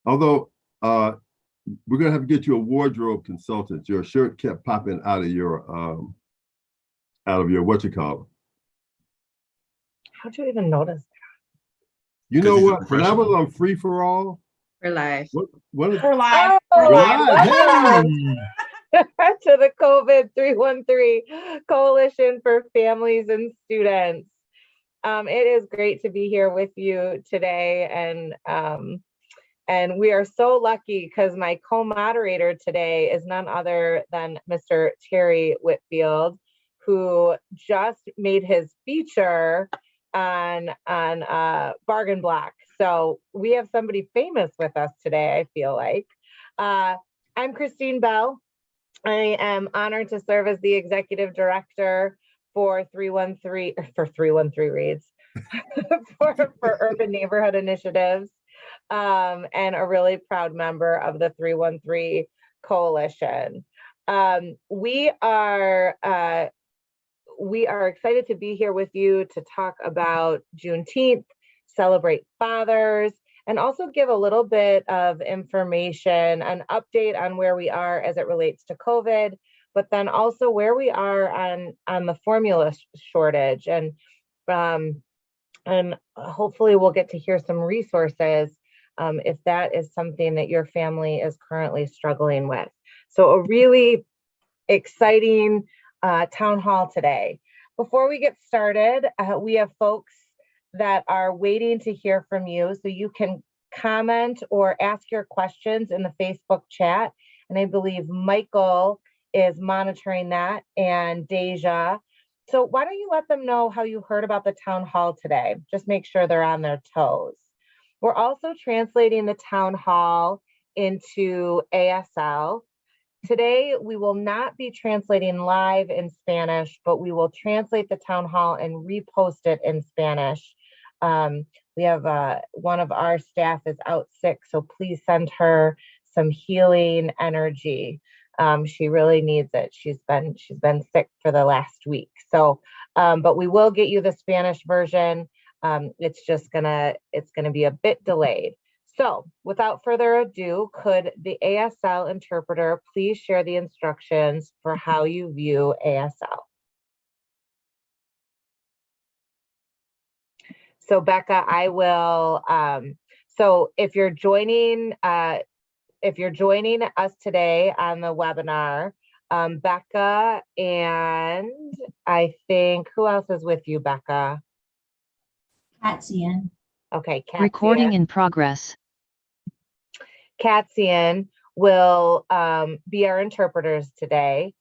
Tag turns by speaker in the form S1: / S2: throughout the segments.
S1: Although we're gonna have to get you a wardrobe consultant. Your shirt kept popping out of your what you call it.
S2: How'd you even notice?
S1: You know what? When I was on Free for All,
S3: For life.
S2: For life. For life. Hey. To the COVID313 Coalition for Families and Students. It is great to be here with you today, and we are so lucky because my co-moderator today is none other than Mr. Terry Whitfield, who just made his feature on Bargain Block. So we have somebody famous with us today, I feel like. I'm Christine Bell. I am honored to serve as the executive director for 313 Reads for Urban Neighborhood Initiatives, and a really proud member of the 313 Coalition. We are excited to be here with you to talk about Juneteenth, celebrate fathers, and also give a little bit of information, an update on where we are as it relates to COVID, but then also where we are on the formula shortage. And hopefully we'll get to hear some resources if that is something that your family is currently struggling with. So a really exciting town hall today. Before we get started, we have folks that are waiting to hear from you, so you can comment or ask your questions in the Facebook chat. And I believe Michael is monitoring that, and Deja. So why don't you let them know how you heard about the town hall today? Just make sure they're on their toes. We're also translating the town hall into ASL. Today, we will not be translating live in Spanish, but we will translate the town hall and repost it in Spanish. We have one of our staff is out sick, so please send her some healing energy. She really needs it. She's been sick for the last week. So, but we will get you the Spanish version. It's gonna be a bit delayed. So without further ado, could the ASL interpreter please share the instructions for how you view ASL? So Becca, I will, so if you're joining us today on the webinar, Becca, and I think, who else is with you, Becca?
S4: Katsian.
S2: Okay, Katsian.
S5: Recording in progress.
S2: Katsian will be our interpreters today.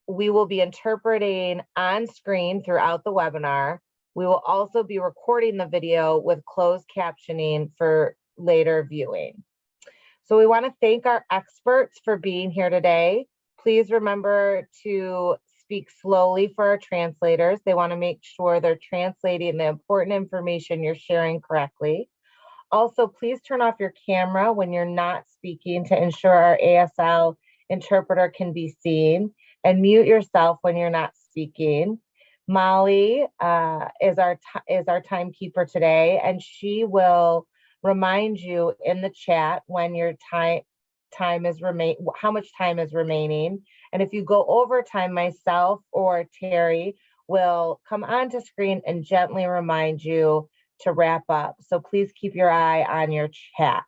S2: We will be interpreting on screen throughout the webinar. We will also be recording the video with closed captioning for later viewing. So we want to thank our experts for being here today. Please remember to speak slowly for our translators. They want to make sure they're translating the important information you're sharing correctly. Also, please turn off your camera when you're not speaking to ensure our ASL interpreter can be seen, and mute yourself when you're not speaking. Molly is our timekeeper today, and she will remind you in the chat when your how much time is remaining. And if you go over time, myself or Terry will come onto screen and gently remind you to wrap up. So please keep your eye on your chat.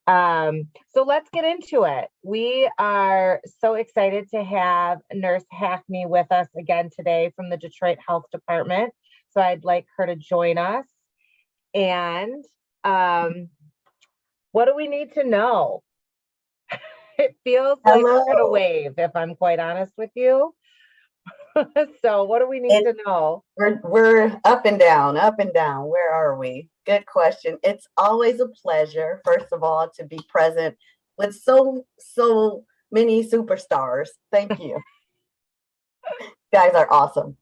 S2: So let's get into it. We are so excited to have Nurse Hackney with us again today from the Detroit Health Department. So I'd like her to join us. And what do we need to know? It feels like we're in a wave, if I'm quite honest with you. So what do we need to know?
S3: We're up and down, up and down. Where are we? Good question. It's always a pleasure, first of all, to be present with so many superstars. Thank you. You guys are awesome.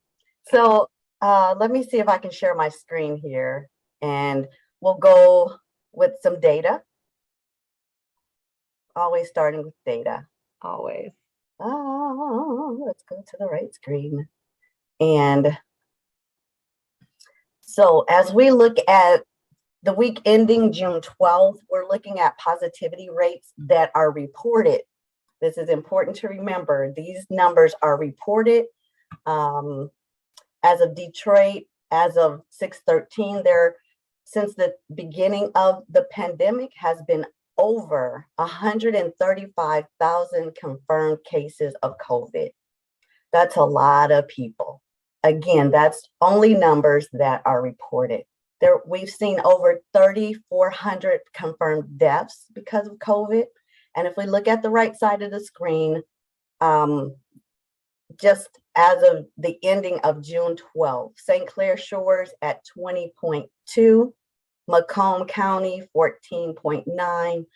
S3: So let me see if I can share my screen here, and we'll go with some data. Always starting with data.
S2: Always.
S3: Oh, let's go to the right screen. And so as we look at The week ending June 12th, we're looking at positivity rates that are reported. This is important to remember. These numbers are reported as of Detroit, as of 6/13. There, since the beginning of the pandemic, has been over 135,000 confirmed cases of COVID. That's a lot of people. Again, that's only numbers that are reported. We've seen over 3,400 confirmed deaths because of COVID. And if we look at the right side of the screen, just as of the ending of June 12th, St. Clair Shores at 20.2, Macomb County 14.9,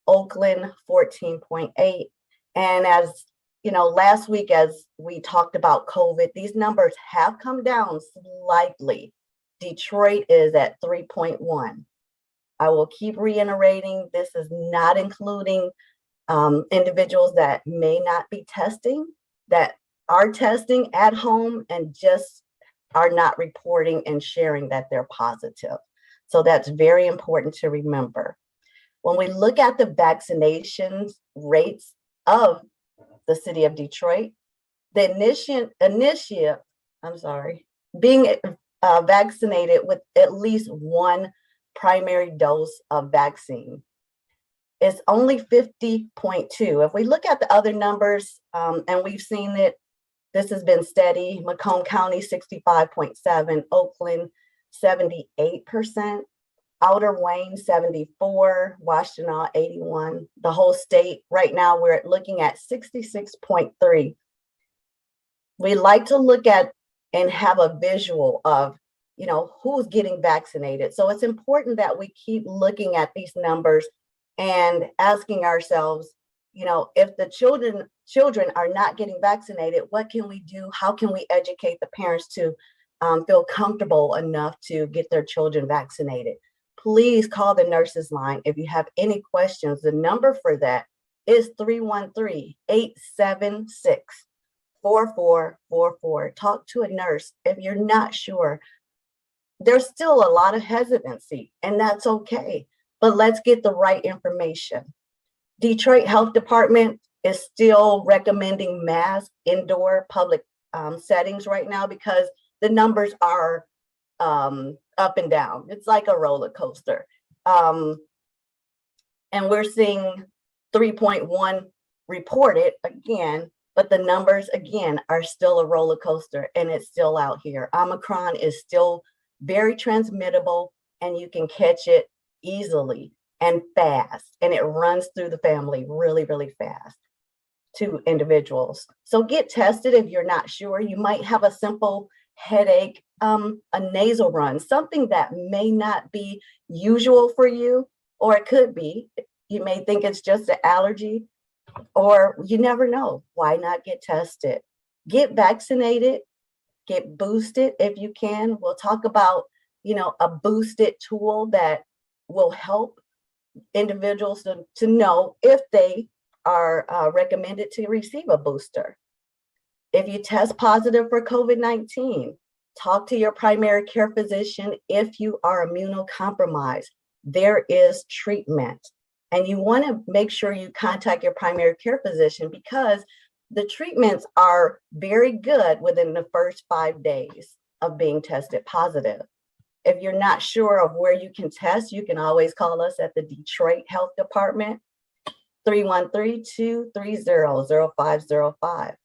S3: Oakland 14.8. And as you know, last week, as we talked about COVID, these numbers have come down slightly. Detroit is at 3.1. I will keep reiterating, this is not including individuals that may not be testing, that are testing at home and just are not reporting and sharing that they're positive. So that's very important to remember. When we look at the vaccinations rates of the city of Detroit, the being vaccinated with at least one primary dose of vaccine is only 50.2. If we look at the other numbers, and we've seen it, this has been steady. Macomb County 65.7, Oakland 78%, Outer Wayne 74, Washtenaw 81. The whole state right now we're looking at 66.3. We like to look at and have a visual of, you know, who's getting vaccinated. So it's important that we keep looking at these numbers and asking ourselves, you know, if the children are not getting vaccinated, what can we do? How can we educate the parents to feel comfortable enough to get their children vaccinated? Please call the nurses line if you have any questions. The number for that is 313-876-4444. Talk to a nurse if you're not sure. There's still a lot of hesitancy, and that's okay, but let's get the right information. Detroit Health Department is still recommending mask indoor public settings right now because the numbers are up and down. It's like a roller coaster. And we're seeing 3.1 reported again, but the numbers again are still a roller coaster and it's still out here. Omicron is still very transmittable and you can catch it easily and fast, and it runs through the family really, really fast to individuals. So get tested if you're not sure. You might have a simple headache, a nasal run, something that may not be usual for you, or it could be. You may think it's just an allergy, or you never know. Why not get tested? Get vaccinated, get boosted if you can. We'll talk about, you know, a boosted tool that will help individuals to know if they are recommended to receive a booster. If you test positive for COVID-19, talk to your primary care physician. If you are immunocompromised, there is treatment. And you want to make sure you contact your primary care physician because the treatments are very good within the first 5 days of being tested positive. If you're not sure of where you can test, you can always call us at the Detroit Health Department, 313-230-0505.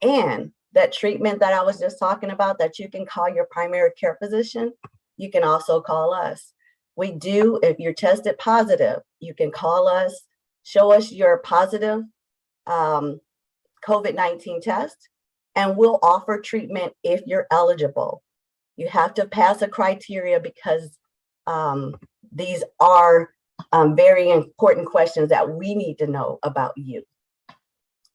S3: And that treatment that I was just talking about, that you can call your primary care physician, you can also call us. We do, if you're tested positive, you can call us, show us your positive COVID-19 test, and we'll offer treatment if you're eligible. You have to pass a criteria because these are very important questions that we need to know about you.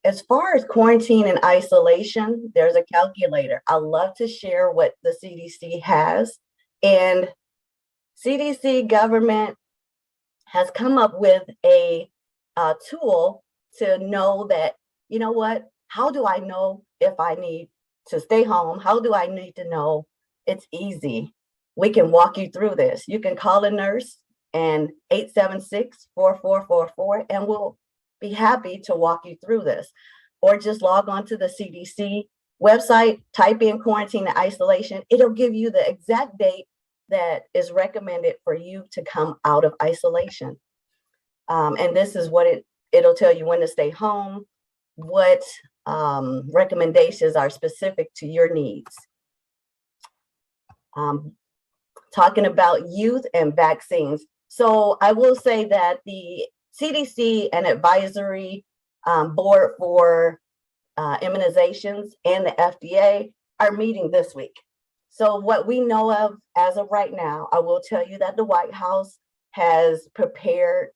S3: As far as quarantine and isolation, there's a calculator. I love to share what the CDC has. And CDC government has come up with a tool to know that, you know what, how do I know if I need to stay home? How do I need to know? It's easy. we can walk you through this. You can call a nurse and 876-4444, and we'll be happy to walk you through this. Or just log on to the CDC website, type in quarantine and isolation. It'll give you the exact date that is recommended for you to come out of isolation. And this is what it'll tell you: when to stay home, what recommendations are specific to your needs. Talking about youth and vaccines. So I will say that the CDC and advisory board for immunizations and the FDA are meeting this week. So what we know of as of right now, I will tell you that the White House has prepared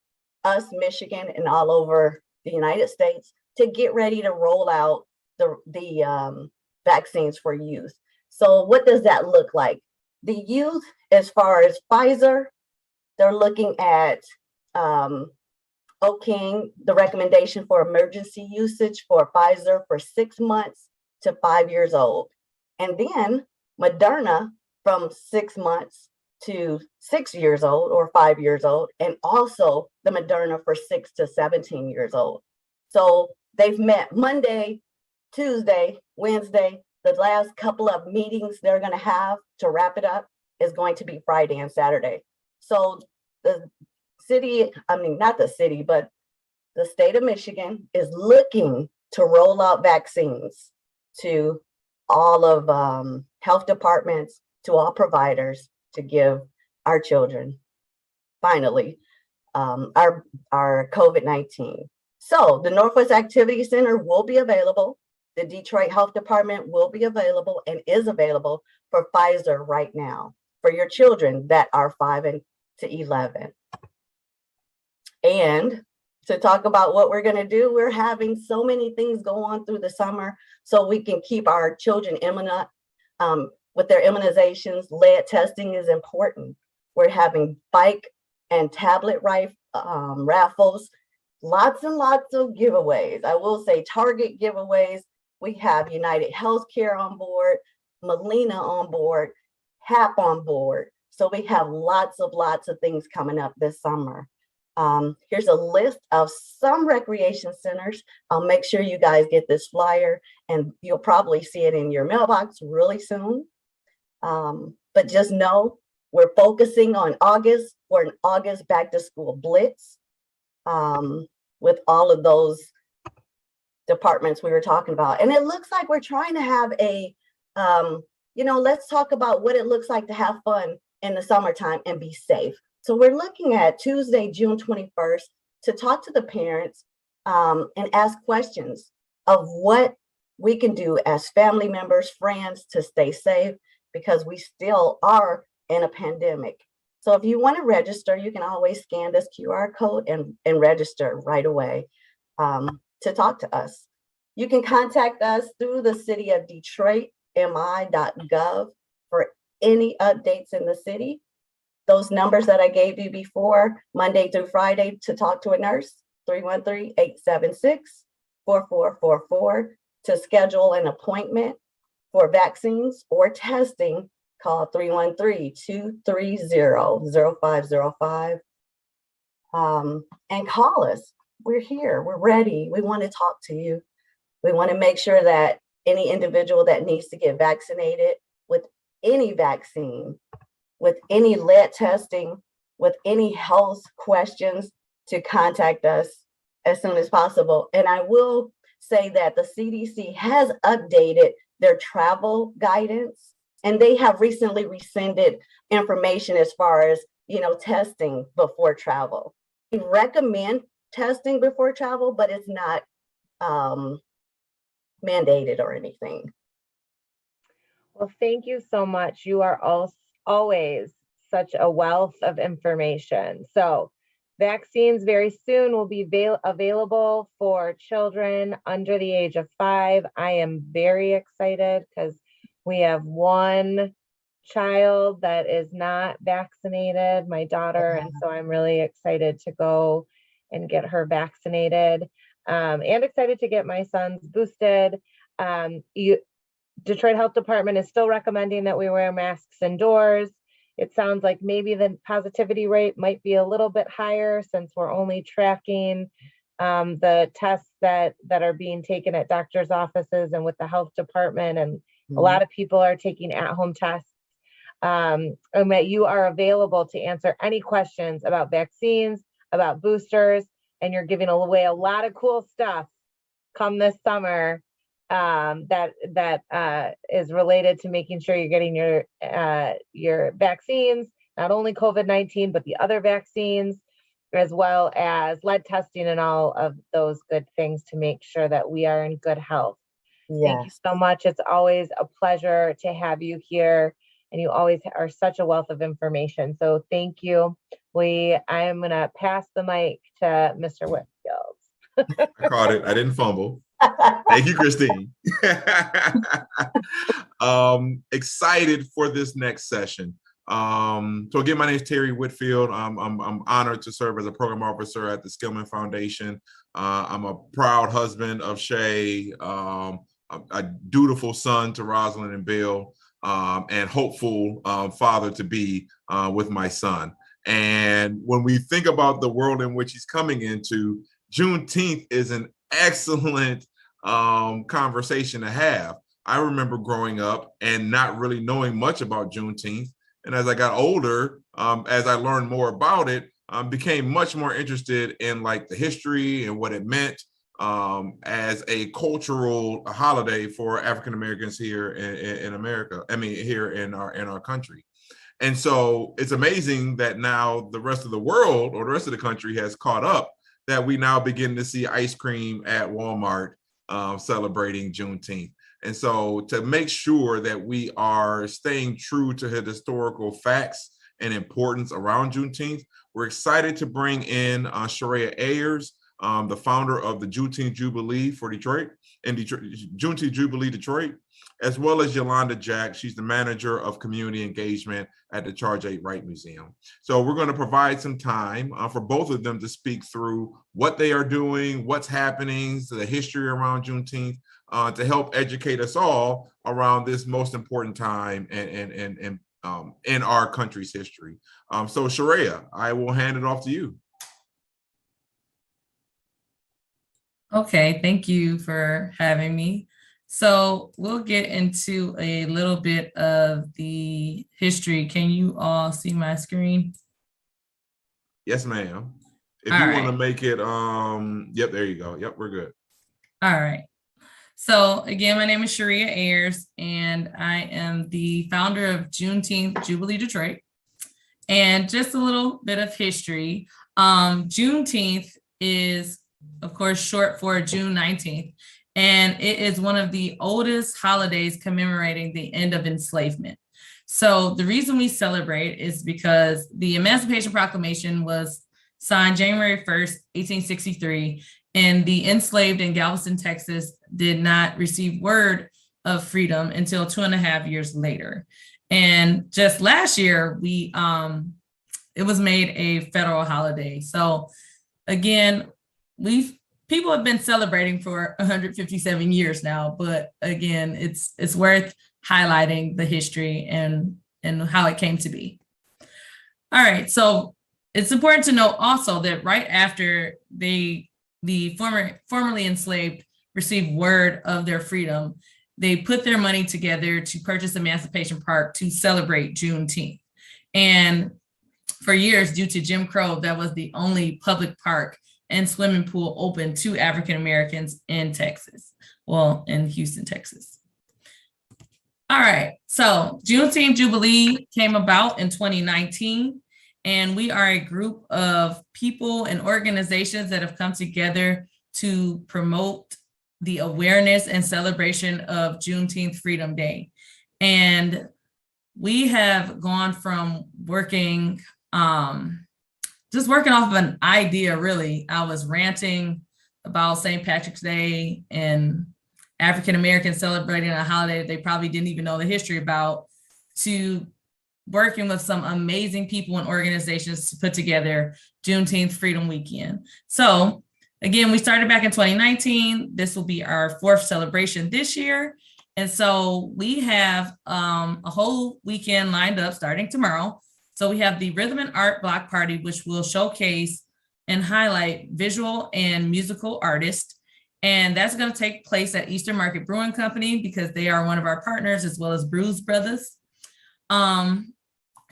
S3: us, Michigan, and all over the United States to get ready to roll out the vaccines for youth. So what does that look like? The youth, as far as Pfizer, they're looking at okaying the recommendation for emergency usage for Pfizer for 6 months to 5 years old. And then Moderna from 6 months to 6 years old or 5 years old, and also the Moderna for 6 to 17 years old. So they've met Monday, Tuesday, Wednesday. The last couple of meetings they're going to have to wrap it up is going to be Friday and Saturday. So the city, not the city, but the state of Michigan is looking to roll out vaccines to all of health departments, to all providers, to give our children, finally, our COVID-19. So the Northwest Activity Center will be available. The Detroit Health Department will be available and is available for Pfizer right now for your children that are 5 to 11. And to talk about what we're going to do, we're having so many things go on through the summer so we can keep our children immunized with their immunizations. Lead testing is important. We're having bike and tablet raffles, lots and lots of giveaways. I will say Target giveaways. We have United Healthcare on board, Molina on board, HAP on board. So we have lots of things coming up this summer. Here's a list of some recreation centers. I'll make sure you guys get this flyer, and you'll probably see it in your mailbox really soon. But just know we're focusing on August for an August back to school blitz with all of those departments we were talking about. And it looks like we're trying to have let's talk about what it looks like to have fun in the summertime and be safe. So we're looking at Tuesday, June 21st, to talk to the parents and ask questions of what we can do as family members, friends, to stay safe, because we still are in a pandemic. So if you want to register, you can always scan this QR code and register right away to talk to us. You can contact us through the City of Detroit, mi.gov, for any updates in the city. Those numbers that I gave you before, Monday through Friday, to talk to a nurse, 313-876-4444. To schedule an appointment for vaccines or testing, call 313-230-0505. And call us. We're here. We're ready. We want to talk to you. We want to make sure that any individual that needs to get vaccinated with any vaccine, with any lead testing, with any health questions, to contact us as soon as possible. And I will say that the CDC has updated their travel guidance, and they have recently rescinded information as far as, testing before travel. We recommend testing before travel, but it's not mandated or anything.
S2: Well, thank you so much. You are always such a wealth of information. So vaccines very soon will be available for children under the age of 5. I am very excited because we have one child that is not vaccinated, my daughter, and so I'm really excited to go and get her vaccinated, and excited to get my sons boosted. Detroit Health Department is still recommending that we wear masks indoors. it sounds like maybe the positivity rate might be a little bit higher since we're only tracking the tests that are being taken at doctors' offices and with the health department. And a lot of people are taking at-home tests. And that you are available to answer any questions about vaccines, about boosters, and you're giving away a lot of cool stuff come this summer that is related to making sure you're getting your vaccines, not only COVID-19, but the other vaccines, as well as lead testing and all of those good things to make sure that we are in good health. Thank you so much. It's always a pleasure to have you here, and you always are such a wealth of information. So thank you. I am going to pass the mic to Mr. Whitfield.
S4: I caught it. I didn't fumble. Thank you, Christine. Excited for this next session. So again, my name is Terry Whitfield. I'm honored to serve as a program officer at the Skillman Foundation. I'm a proud husband of Shay, a dutiful son to Rosalind and Bill, and hopeful father to be with my son. And when we think about the world in which he's coming into, Juneteenth is an excellent conversation to have. I remember growing up and not really knowing much about Juneteenth. And as I got older, as I learned more about it, became much more interested in like the history and what it meant as a cultural holiday for African Americans here in America. I mean, here in our country. And so it's amazing that now the rest of the world or the rest of the country has caught up, that we now begin to see ice cream at Walmart celebrating Juneteenth. And so to make sure that we are staying true to the historical facts and importance around Juneteenth, we're excited to bring in Sharia Ayers, the founder of the Juneteenth Jubilee for Detroit, and Juneteenth Jubilee Detroit, as well as Yolanda Jack. She's the manager of community engagement at the Charge 8 Wright Museum. So we're going to provide some time for both of them to speak through what they are doing, what's happening, so the history around Juneteenth, to help educate us all around this most important time and in our country's history. So Sharia, I will hand it off to you.
S5: Okay, thank you for having me. So we'll get into a little bit of the history. Can you all see my screen?
S4: Yes, ma'am. If
S5: all
S4: you
S5: right.
S4: want to make it, yep, there you go. Yep, we're good.
S5: All right. So again, my name is Sharia Ayers, and I am the founder of Juneteenth Jubilee Detroit. And just a little bit of history. Juneteenth is, of course, short for June 19th. And it is one of the oldest holidays commemorating the end of enslavement. So the reason we celebrate is because the Emancipation Proclamation was signed January 1st, 1863, and the enslaved in Galveston, Texas did not receive word of freedom until 2.5 years later. And just last year, it was made a federal holiday. So again, people have been celebrating for 157 years now, but again, it's worth highlighting the history and how it came to be. All right, so it's important to note also that right after the formerly enslaved received word of their freedom, they put their money together to purchase Emancipation Park to celebrate Juneteenth. And for years, due to Jim Crow, that was the only public park and swimming pool open to African Americans in Texas, well, in Houston, Texas. All right, so Juneteenth Jubilee came about in 2019, and we are a group of people and organizations that have come together to promote the awareness and celebration of Juneteenth Freedom Day. And we have gone from working, just working off of an idea, really. I was ranting about St. Patrick's Day and African Americans celebrating a holiday that they probably didn't even know the history about, to working with some amazing people and organizations to put together Juneteenth Freedom Weekend. So again, we started back in 2019. This will be our 4th celebration this year. And so we have a whole weekend lined up starting tomorrow So we have the Rhythm and Art Block Party, which will showcase and highlight visual and musical artists. And that's going to take place at Eastern Market Brewing Company because they are one of our partners, as well as Brews Brothers.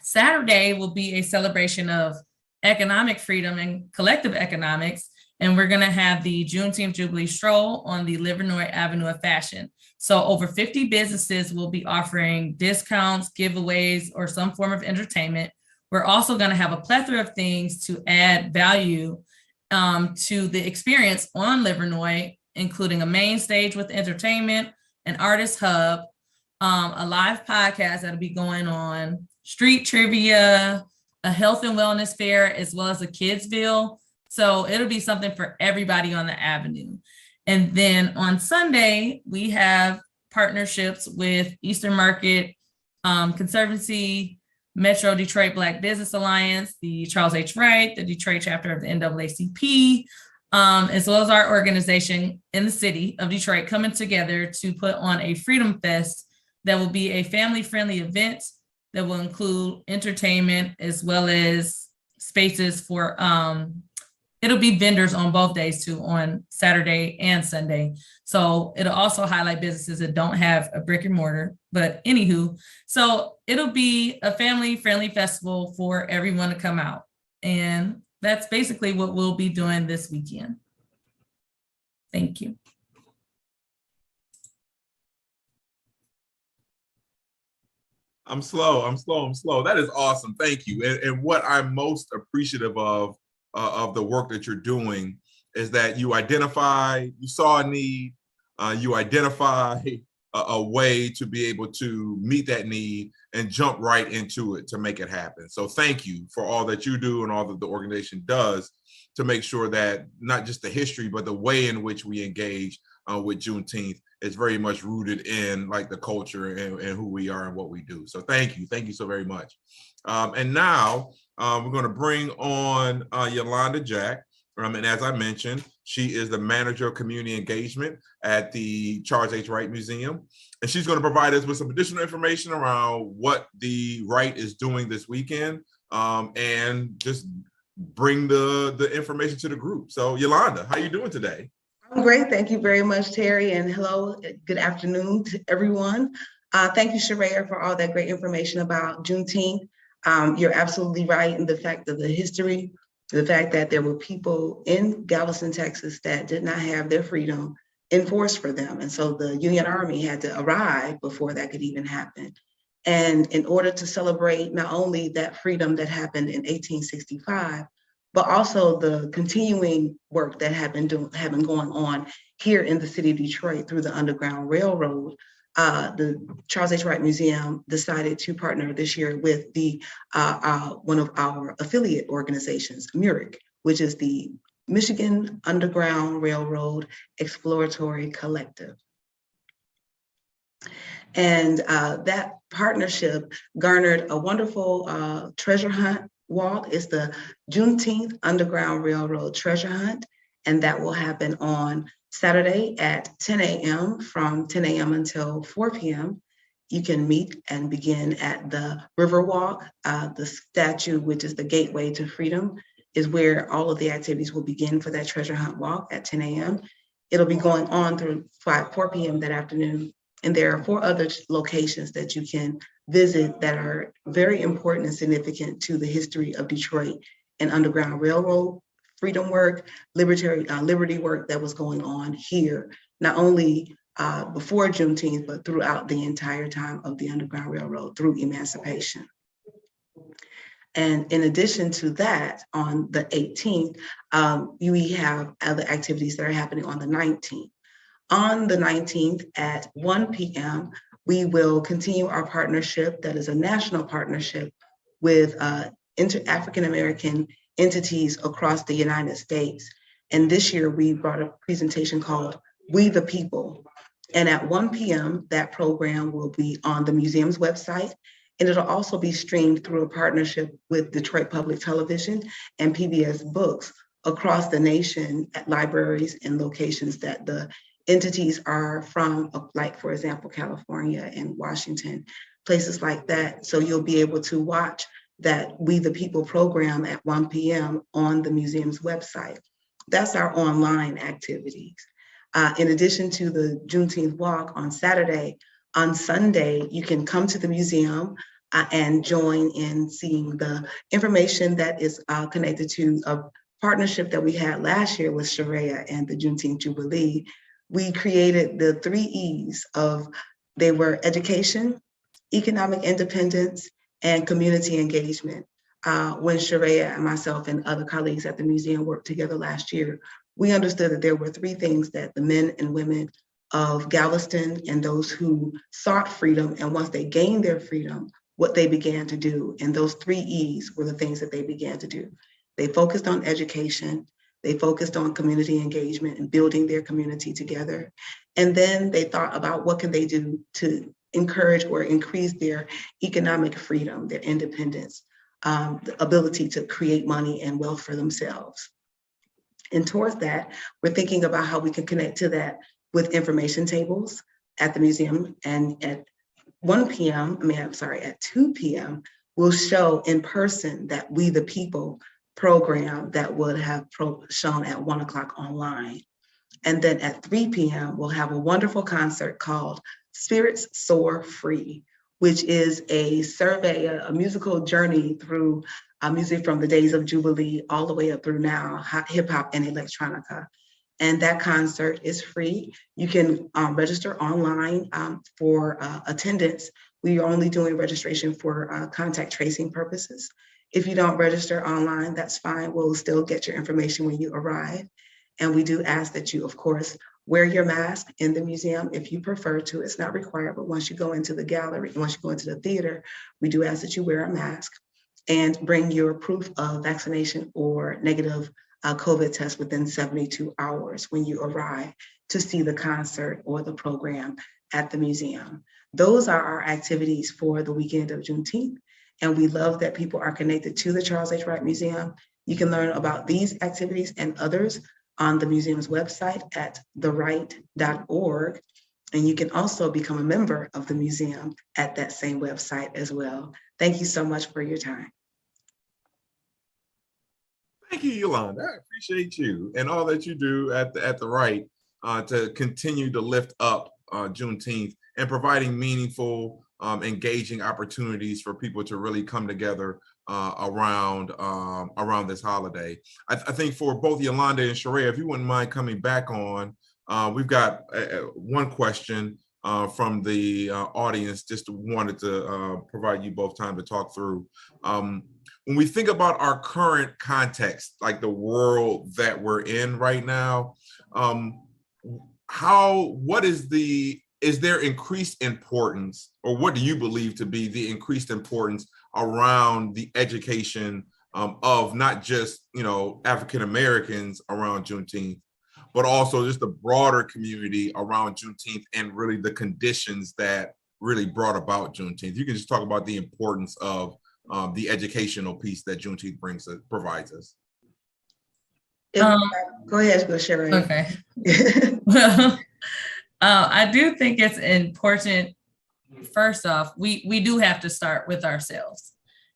S5: Saturday will be a celebration of economic freedom and collective economics. And we're going to have the Juneteenth Jubilee Stroll on the Livernois Avenue of Fashion. So over 50 businesses will be offering discounts, giveaways, or some form of entertainment. We're also going to have a plethora of things to add value to the experience on Livernois, including a main stage with entertainment, an artist hub, a live podcast that'll be going on, street trivia, a health and wellness fair, as well as a Kidsville. So it'll be something for everybody on the avenue. And then on Sunday, we have partnerships with Eastern Market Conservancy, Metro Detroit Black Business Alliance, the Charles H. Wright, the Detroit chapter of the NAACP, as well as our organization in the city of Detroit coming together to put on a Freedom Fest that will be a family-friendly event that will include entertainment as well as spaces for, it'll be vendors on both days too, on Saturday and Sunday. So it'll also highlight businesses that don't have a brick and mortar, but anywho, so it'll be a family-friendly festival for everyone to come out. And that's basically what we'll be doing this weekend. Thank you.
S4: I'm slow. That is awesome. Thank you. And what I'm most appreciative of the work that you're doing is that you saw a need, you identify a way to be able to meet that need and jump right into it to make it happen. So thank you for all that you do and all that the organization does to make sure that not just the history, but the way in which we engage with Juneteenth is very much rooted in like the culture and who we are and what we do. So thank you so very much. And now we're going to bring on Yolanda Jack. And as I mentioned, she is the manager of community engagement at the Charles H. Wright Museum. And she's going to provide us with some additional information around what the Wright is doing this weekend and just bring the information to the group. So Yolanda, how are you doing today?
S6: I'm great. Thank you very much, Terry. And hello, good afternoon to everyone. Thank you, Sharaya, for all that great information about Juneteenth. You're absolutely right in the fact of the history, the fact that there were people in Galveston, Texas that did not have their freedom enforced for them. And so the Union Army had to arrive before that could even happen. And in order to celebrate not only that freedom that happened in 1865, but also the continuing work that had been going on here in the city of Detroit through the Underground Railroad, the Charles H. Wright Museum decided to partner this year with the one of our affiliate organizations, MURIC, which is the Michigan Underground Railroad Exploratory Collective. And that partnership garnered a wonderful treasure hunt walk. It's the Juneteenth Underground Railroad Treasure Hunt, and that will happen on Saturday at 10 a.m. from 10 a.m. until 4 p.m. You can meet and begin at the Riverwalk. The statue, which is the gateway to freedom, is where all of the activities will begin for that treasure hunt walk at 10 a.m. It'll be going on through 4 p.m. that afternoon. And there are 4 other locations that you can visit that are very important and significant to the history of Detroit and Underground Railroad freedom work, liberty work that was going on here, not only before Juneteenth, but throughout the entire time of the Underground Railroad through emancipation. And in addition to that, on the 18th, we have other activities that are happening on the 19th. On the 19th at 1 p.m., we will continue our partnership that is a national partnership with African-American entities across the United States. And this year we brought a presentation called We the People. And at 1 p.m., that program will be on the museum's website. And it'll also be streamed through a partnership with Detroit Public Television and PBS Books across the nation at libraries and locations that the entities are from, like, for example, California and Washington, places like that. So you'll be able to watch that We the People program at 1 p.m. on the museum's website. That's our online activities. In addition to the Juneteenth walk on Saturday, on Sunday, you can come to the museum and join in seeing the information that is connected to a partnership that we had last year with Sharia and the Juneteenth Jubilee. We created the 3 E's they were education, economic independence, and community engagement. When Sharia and myself and other colleagues at the museum worked together last year, we understood that there were 3 things that the men and women of Galveston and those who sought freedom, and once they gained their freedom, what they began to do. And those 3 E's were the things that they began to do. They focused on education, they focused on community engagement and building their community together. And then they thought about what can they do to encourage or increase their economic freedom, their independence, the ability to create money and wealth for themselves. And towards that, we're thinking about how we can connect to that with information tables at the museum. And at 2 p.m., we'll show in person that We the People program that would have shown at 1 o'clock online. And then at 3 p.m., we'll have a wonderful concert called Spirits Soar Free, which is a survey, a musical journey through music from the days of Jubilee all the way up through now, hip hop and electronica. And that concert is free. You can register online for attendance. We are only doing registration for contact tracing purposes. If you don't register online, that's fine. We'll still get your information when you arrive. And we do ask that you, of course, wear your mask in the museum if you prefer to. It's not required, but once you go into the gallery, once you go into the theater, we do ask that you wear a mask and bring your proof of vaccination or negative COVID test within 72 hours when you arrive to see the concert or the program at the museum. Those are our activities for the weekend of Juneteenth. And we love that people are connected to the Charles H. Wright Museum. You can learn about these activities and others on the museum's website at thewright.org. And you can also become a member of the museum at that same website as well. Thank you so much for your time.
S4: Thank you, Yolanda. I appreciate you and all that you do at the Wright to continue to lift up Juneteenth and providing meaningful, engaging opportunities for people to really come together around this holiday. I think for both Yolanda and Sharia, if you wouldn't mind coming back on, we've got one question from the audience. Just wanted to provide you both time to talk through. When we think about our current context, like the world that we're in right now, is there increased importance, or what do you believe to be the increased importance around the education of not just, African Americans around Juneteenth, but also just the broader community around Juneteenth and really the conditions that really brought about Juneteenth? You can just talk about the importance of the educational piece that Juneteenth provides us.
S6: Go ahead, go Sharia.
S5: Okay. Well, I do think it's important. First off, we do have to start with ourselves.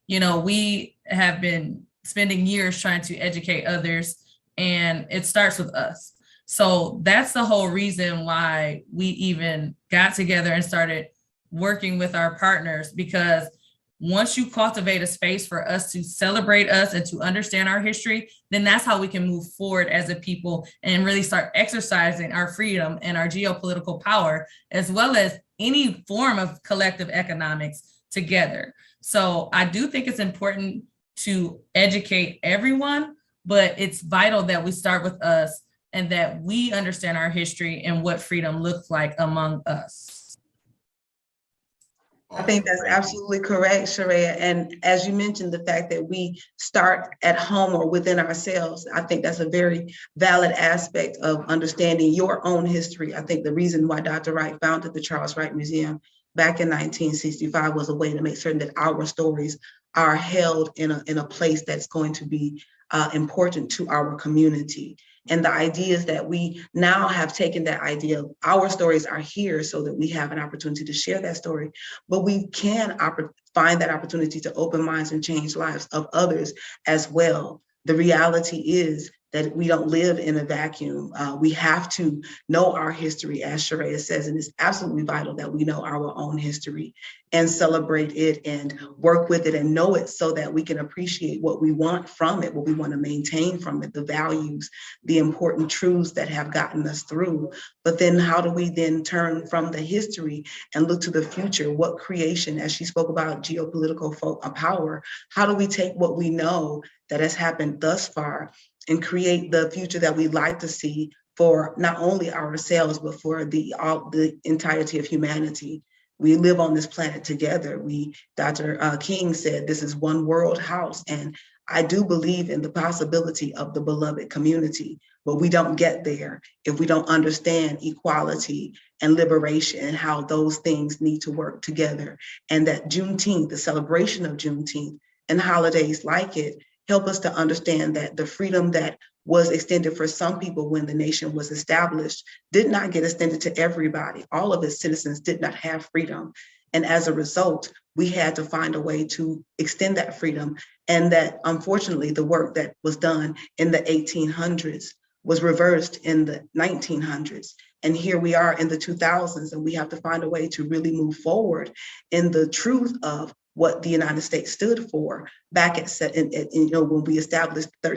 S5: We have been spending years trying to educate others, and it starts with us. So that's the whole reason why we even got together and started working with our partners, because once you cultivate a space for us to celebrate us and to understand our history, then that's how we can move forward as a people and really start exercising our freedom and our geopolitical power, as well as any form of collective economics together. So I do think it's important to educate everyone, but it's vital that we start with us and that we understand our history and what freedom looks like among us.
S6: I think that's absolutely correct, Sharia. And as you mentioned, the fact that we start at home or within ourselves, I think that's a very valid aspect of understanding your own history. I think the reason why Dr. Wright founded the Charles Wright Museum back in 1965 was a way to make certain that our stories are held in a place that's going to be important to our community. And the idea is that we now have taken that idea of our stories are here so that we have an opportunity to share that story, but we can find that opportunity to open minds and change lives of others as well. The reality is that we don't live in a vacuum. We have to know our history, as Sharia says, and it's absolutely vital that we know our own history and celebrate it and work with it and know it so that we can appreciate what we want from it, what we want to maintain from it, the values, the important truths that have gotten us through. But then how do we then turn from the history and look to the future? What creation, as she spoke about geopolitical power, how do we take what we know that has happened thus far and create the future that we'd like to see for not only ourselves, but for the entirety of humanity? We live on this planet together. Dr. King said, this is one world house. And I do believe in the possibility of the beloved community, but we don't get there if we don't understand equality and liberation and how those things need to work together. And that Juneteenth, the celebration of Juneteenth and holidays like it, help us to understand that the freedom that was extended for some people when the nation was established did not get extended to everybody. All of its citizens did not have freedom. And as a result, we had to find a way to extend that freedom. And that, unfortunately, the work that was done in the 1800s was reversed in the 1900s. And here we are in the 2000s, and we have to find a way to really move forward in the truth of what the United States stood for back at when we established the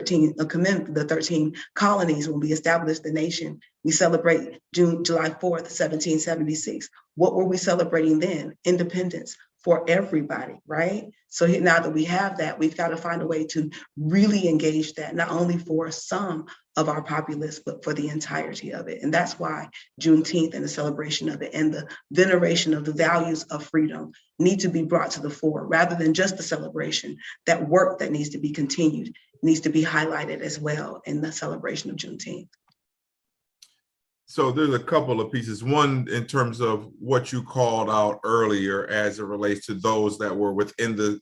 S6: 13 colonies, when we established the nation. We celebrate July 4th, 1776. What were we celebrating then? Independence for everybody, right? So now that we have that, we've got to find a way to really engage that, not only for some of our populace, but for the entirety of it. And that's why Juneteenth and the celebration of it and the veneration of the values of freedom need to be brought to the fore, rather than just the celebration. That work that needs to be continued needs to be highlighted as well in the celebration of Juneteenth.
S4: So there's a couple of pieces. One, in terms of what you called out earlier as it relates to those that were within the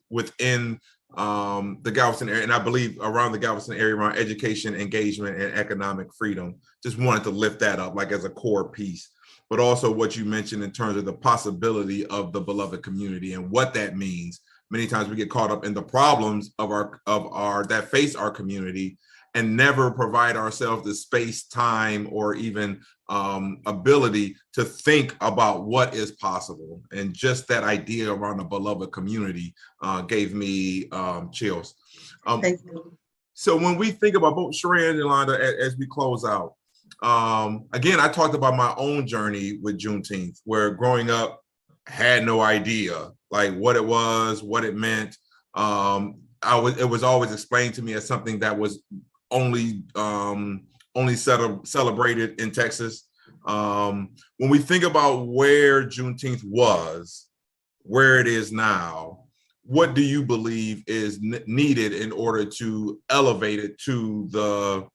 S4: Galveston area, and I believe around the Galveston area, around education, engagement, and economic freedom. Just wanted to lift that up like as a core piece, but also what you mentioned in terms of the possibility of the beloved community and what that means. Many times we get caught up in the problems of our that face our community and never provide ourselves the space, time, or even ability to think about what is possible. And just that idea around a beloved community gave me chills.
S6: Thank you.
S4: So when we think about both Sharia and Yolanda, as we close out, again, I talked about my own journey with Juneteenth, where growing up, I had no idea like what it was, what it meant. It was always explained to me as something that was only celebrated in Texas. When we think about where Juneteenth was, where it is now, what do you believe is needed in order to elevate it to the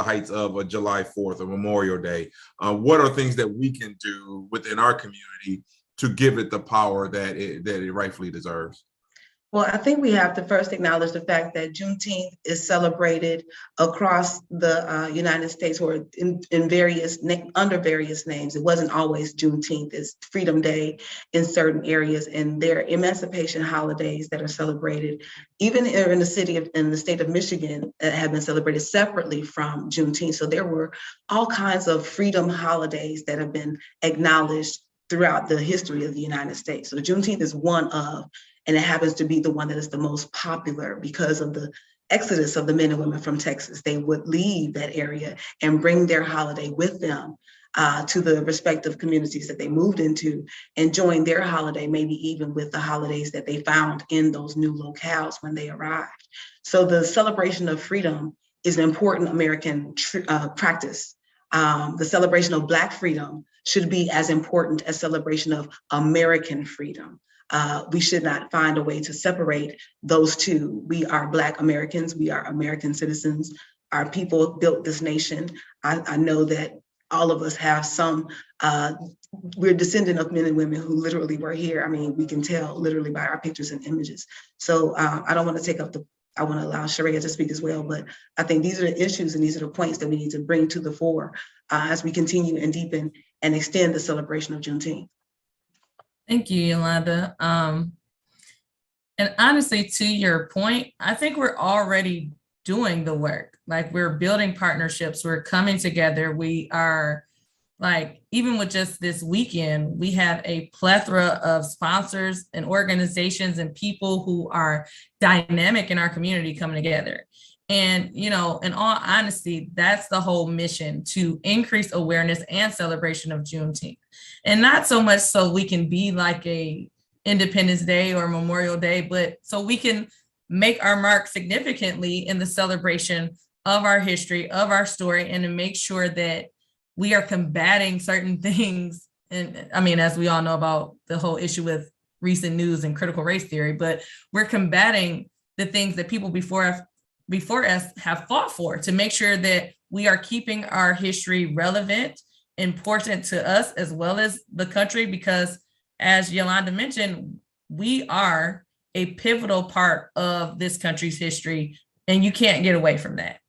S4: heights of a July 4th or Memorial Day? What are things that we can do within our community to give it the power that it rightfully deserves?
S6: Well, I think we have to first acknowledge the fact that Juneteenth is celebrated across the United States, or under various names. It wasn't always Juneteenth. It's Freedom Day in certain areas, and there are emancipation holidays that are celebrated, even in the state of Michigan, that have been celebrated separately from Juneteenth. So there were all kinds of freedom holidays that have been acknowledged throughout the history of the United States. So Juneteenth is one of, and it happens to be the one that is the most popular because of the exodus of the men and women from Texas. They would leave that area and bring their holiday with them to the respective communities that they moved into and join their holiday, maybe even with the holidays that they found in those new locales when they arrived. So the celebration of freedom is an important American practice. The celebration of Black freedom should be as important as celebration of American freedom. We should not find a way to separate those two. We are Black Americans. We are American citizens. Our people built this nation. I know that all of us have we're descendant of men and women who literally were here. I mean, we can tell literally by our pictures and images. So I don't want to take up I want to allow Sharia to speak as well, but I think these are the issues and these are the points that we need to bring to the fore as we continue and deepen and extend the celebration of Juneteenth.
S5: Thank you, Yolanda. And honestly, to your point, I think we're already doing the work. Like, we're building partnerships, we're coming together. We are, like, even with just this weekend, we have a plethora of sponsors and organizations and people who are dynamic in our community coming together. And, you know, in all honesty, that's the whole mission, to increase awareness and celebration of Juneteenth. And not so much so we can be like a Independence Day or Memorial Day, but so we can make our mark significantly in the celebration of our history, of our story, and to make sure that we are combating certain things. And I mean, as we all know about the whole issue with recent news and critical race theory, but we're combating the things that people before us have fought for, to make sure that we are keeping our history relevant, important to us as well as the country, because as Yolanda mentioned, we are a pivotal part of this country's history, and you can't get away from that.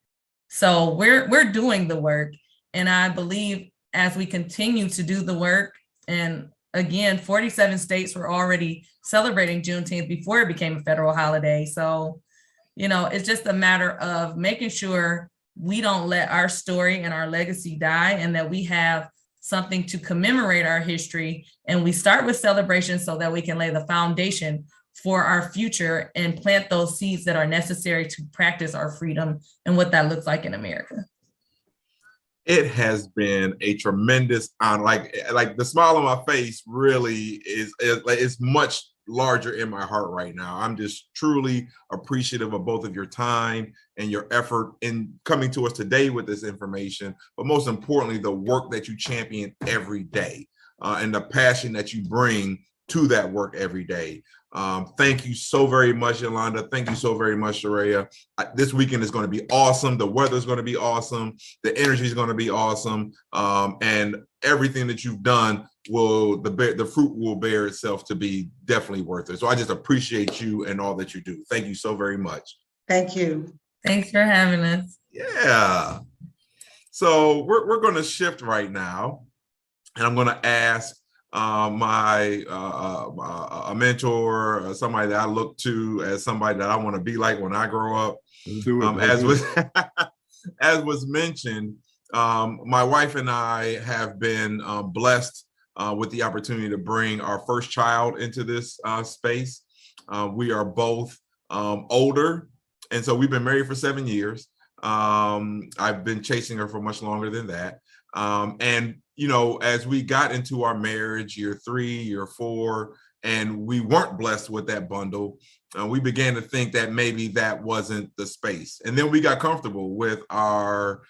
S5: So we're doing the work, and I believe as we continue to do the work, and again, 47 states were already celebrating Juneteenth before it became a federal holiday. So, you know, it's just a matter of making sure we don't let our story and our legacy die, and that we have something to commemorate our history. And we start with celebration so that we can lay the foundation for our future and plant those seeds that are necessary to practice our freedom and what that looks like in America.
S4: It has been a tremendous honor. Like the smile on my face really is much larger in my heart right now. I'm just truly appreciative of both of your time and your effort in coming to us today with this information, but most importantly, the work that you champion every day and the passion that you bring to that work every day. Thank you so very much, Yolanda. Thank you so very much, Sharia. This weekend is going to be awesome. The weather is going to be awesome. The energy is going to be awesome. And everything that you've done the fruit will bear itself to be definitely worth it. So I just appreciate you and all that you do. Thank you so very much.
S6: Thank you.
S5: Thanks for having us.
S4: Yeah. So we're going to shift right now, and I'm going to ask my a mentor, somebody that I look to as somebody that I want to be like when I grow up. As was mentioned, my wife and I have been blessed with the opportunity to bring our first child into this space. We are both older, and so we've been married for 7 years. I've been chasing her for much longer than that. And you know, as we got into our marriage, year 3, year 4, and we weren't blessed with that bundle, we began to think that maybe that wasn't the space. And then we got comfortable with our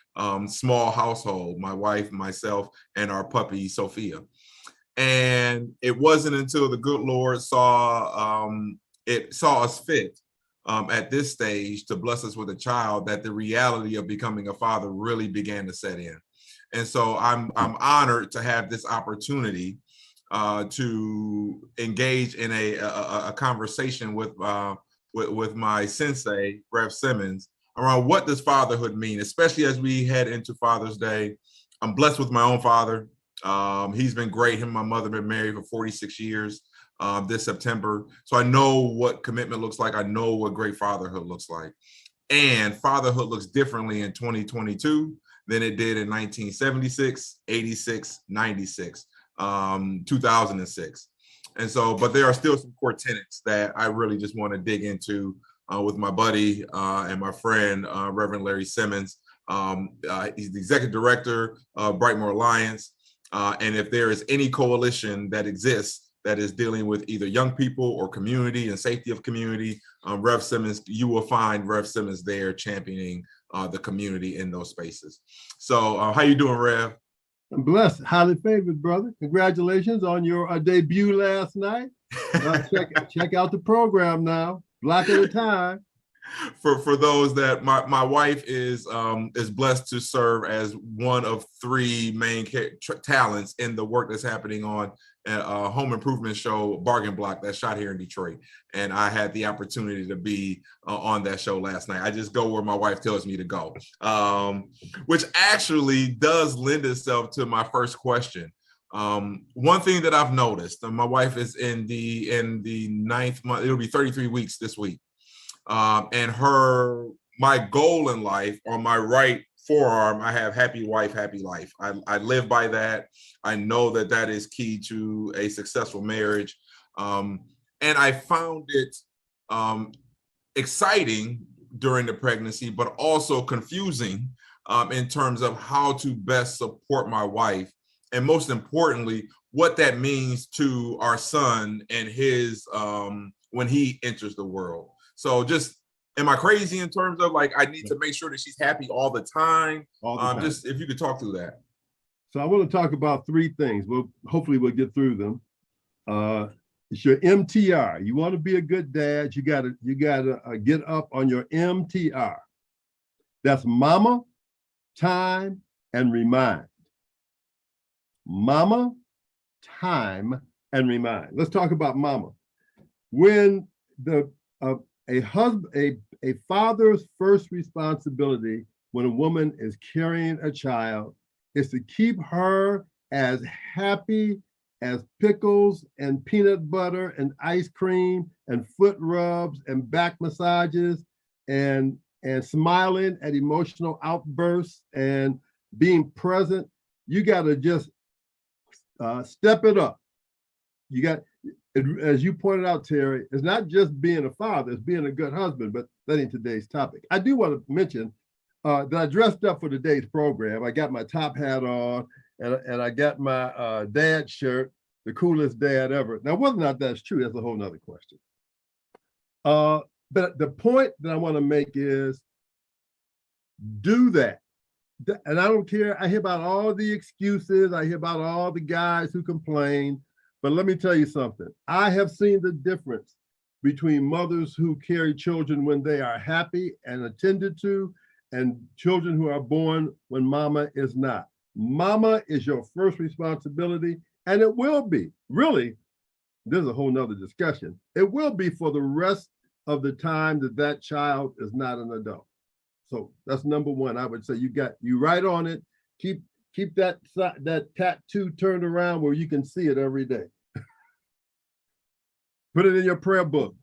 S4: small household, my wife, myself, and our puppy, Sophia. And it wasn't until the good Lord saw us fit at this stage to bless us with a child that the reality of becoming a father really began to set in. And so I'm honored to have this opportunity to engage in a conversation with my sensei, Rev Simmons, around what does fatherhood mean, especially as we head into Father's Day. I'm blessed with my own father. He's been great. Him and my mother have been married for 46 years this September. So I know what commitment looks like. I know what great fatherhood looks like. And fatherhood looks differently in 2022 than it did in 1976, 86, 96, 2006. And so, but there are still some core tenets that I really just want to dig into with my buddy and my friend, Reverend Larry Simmons. He's the executive director of Brightmoor Alliance. And if there is any coalition that exists that is dealing with either young people or community and safety of community, Rev Simmons, you will find Rev Simmons there championing the community in those spaces. So how you doing, Rev?
S1: I'm blessed, highly favored, brother. Congratulations on your debut last night. Check out the program now, block at a time.
S4: For those that my wife is blessed to serve as one of 3 main talents in the work that's happening on a home improvement show, Bargain Block, that's shot here in Detroit. And I had the opportunity to be on that show last night. I just go where my wife tells me to go, which actually does lend itself to my first question. One thing that I've noticed, and my wife is in the 9th month, it'll be 33 weeks this week. And my goal in life, on my right forearm, I have happy wife, happy life. I live by that. I know that that is key to a successful marriage. And I found it exciting during the pregnancy, but also confusing in terms of how to best support my wife. And most importantly, what that means to our son and his, when he enters the world. So just, am I crazy in terms of like, I need to make sure that she's happy all the time? Just if you could talk through that.
S1: So I want to talk about 3 things. Hopefully we'll get through them. It's your MTR. You want to be a good dad, you gotta get up on your MTR. That's mama, time, and remind. Mama, time, and remind. Let's talk about mama. When a father's first responsibility when a woman is carrying a child is to keep her as happy as pickles and peanut butter and ice cream and foot rubs and back massages and smiling at emotional outbursts and being present. You got to just step it up. You got, as you pointed out, Terry, it's not just being a father, it's being a good husband, but that ain't today's topic. I do want to mention that I dressed up for today's program. I got my top hat on and I got my dad shirt, the coolest dad ever. Now, whether or not that's true, that's a whole nother question. But the point that I want to make is do that. And I don't care. I hear about all the excuses. I hear about all the guys who complain. But let me tell you something. I have seen the difference between mothers who carry children when they are happy and attended to, and children who are born when mama is not. Mama is your first responsibility, and it will be. Really, there's a whole nother discussion. It will be for the rest of the time that child is not an adult. So that's number 1. I would say you right on it. Keep that tattoo turned around where you can see it every day. Put it in your prayer book.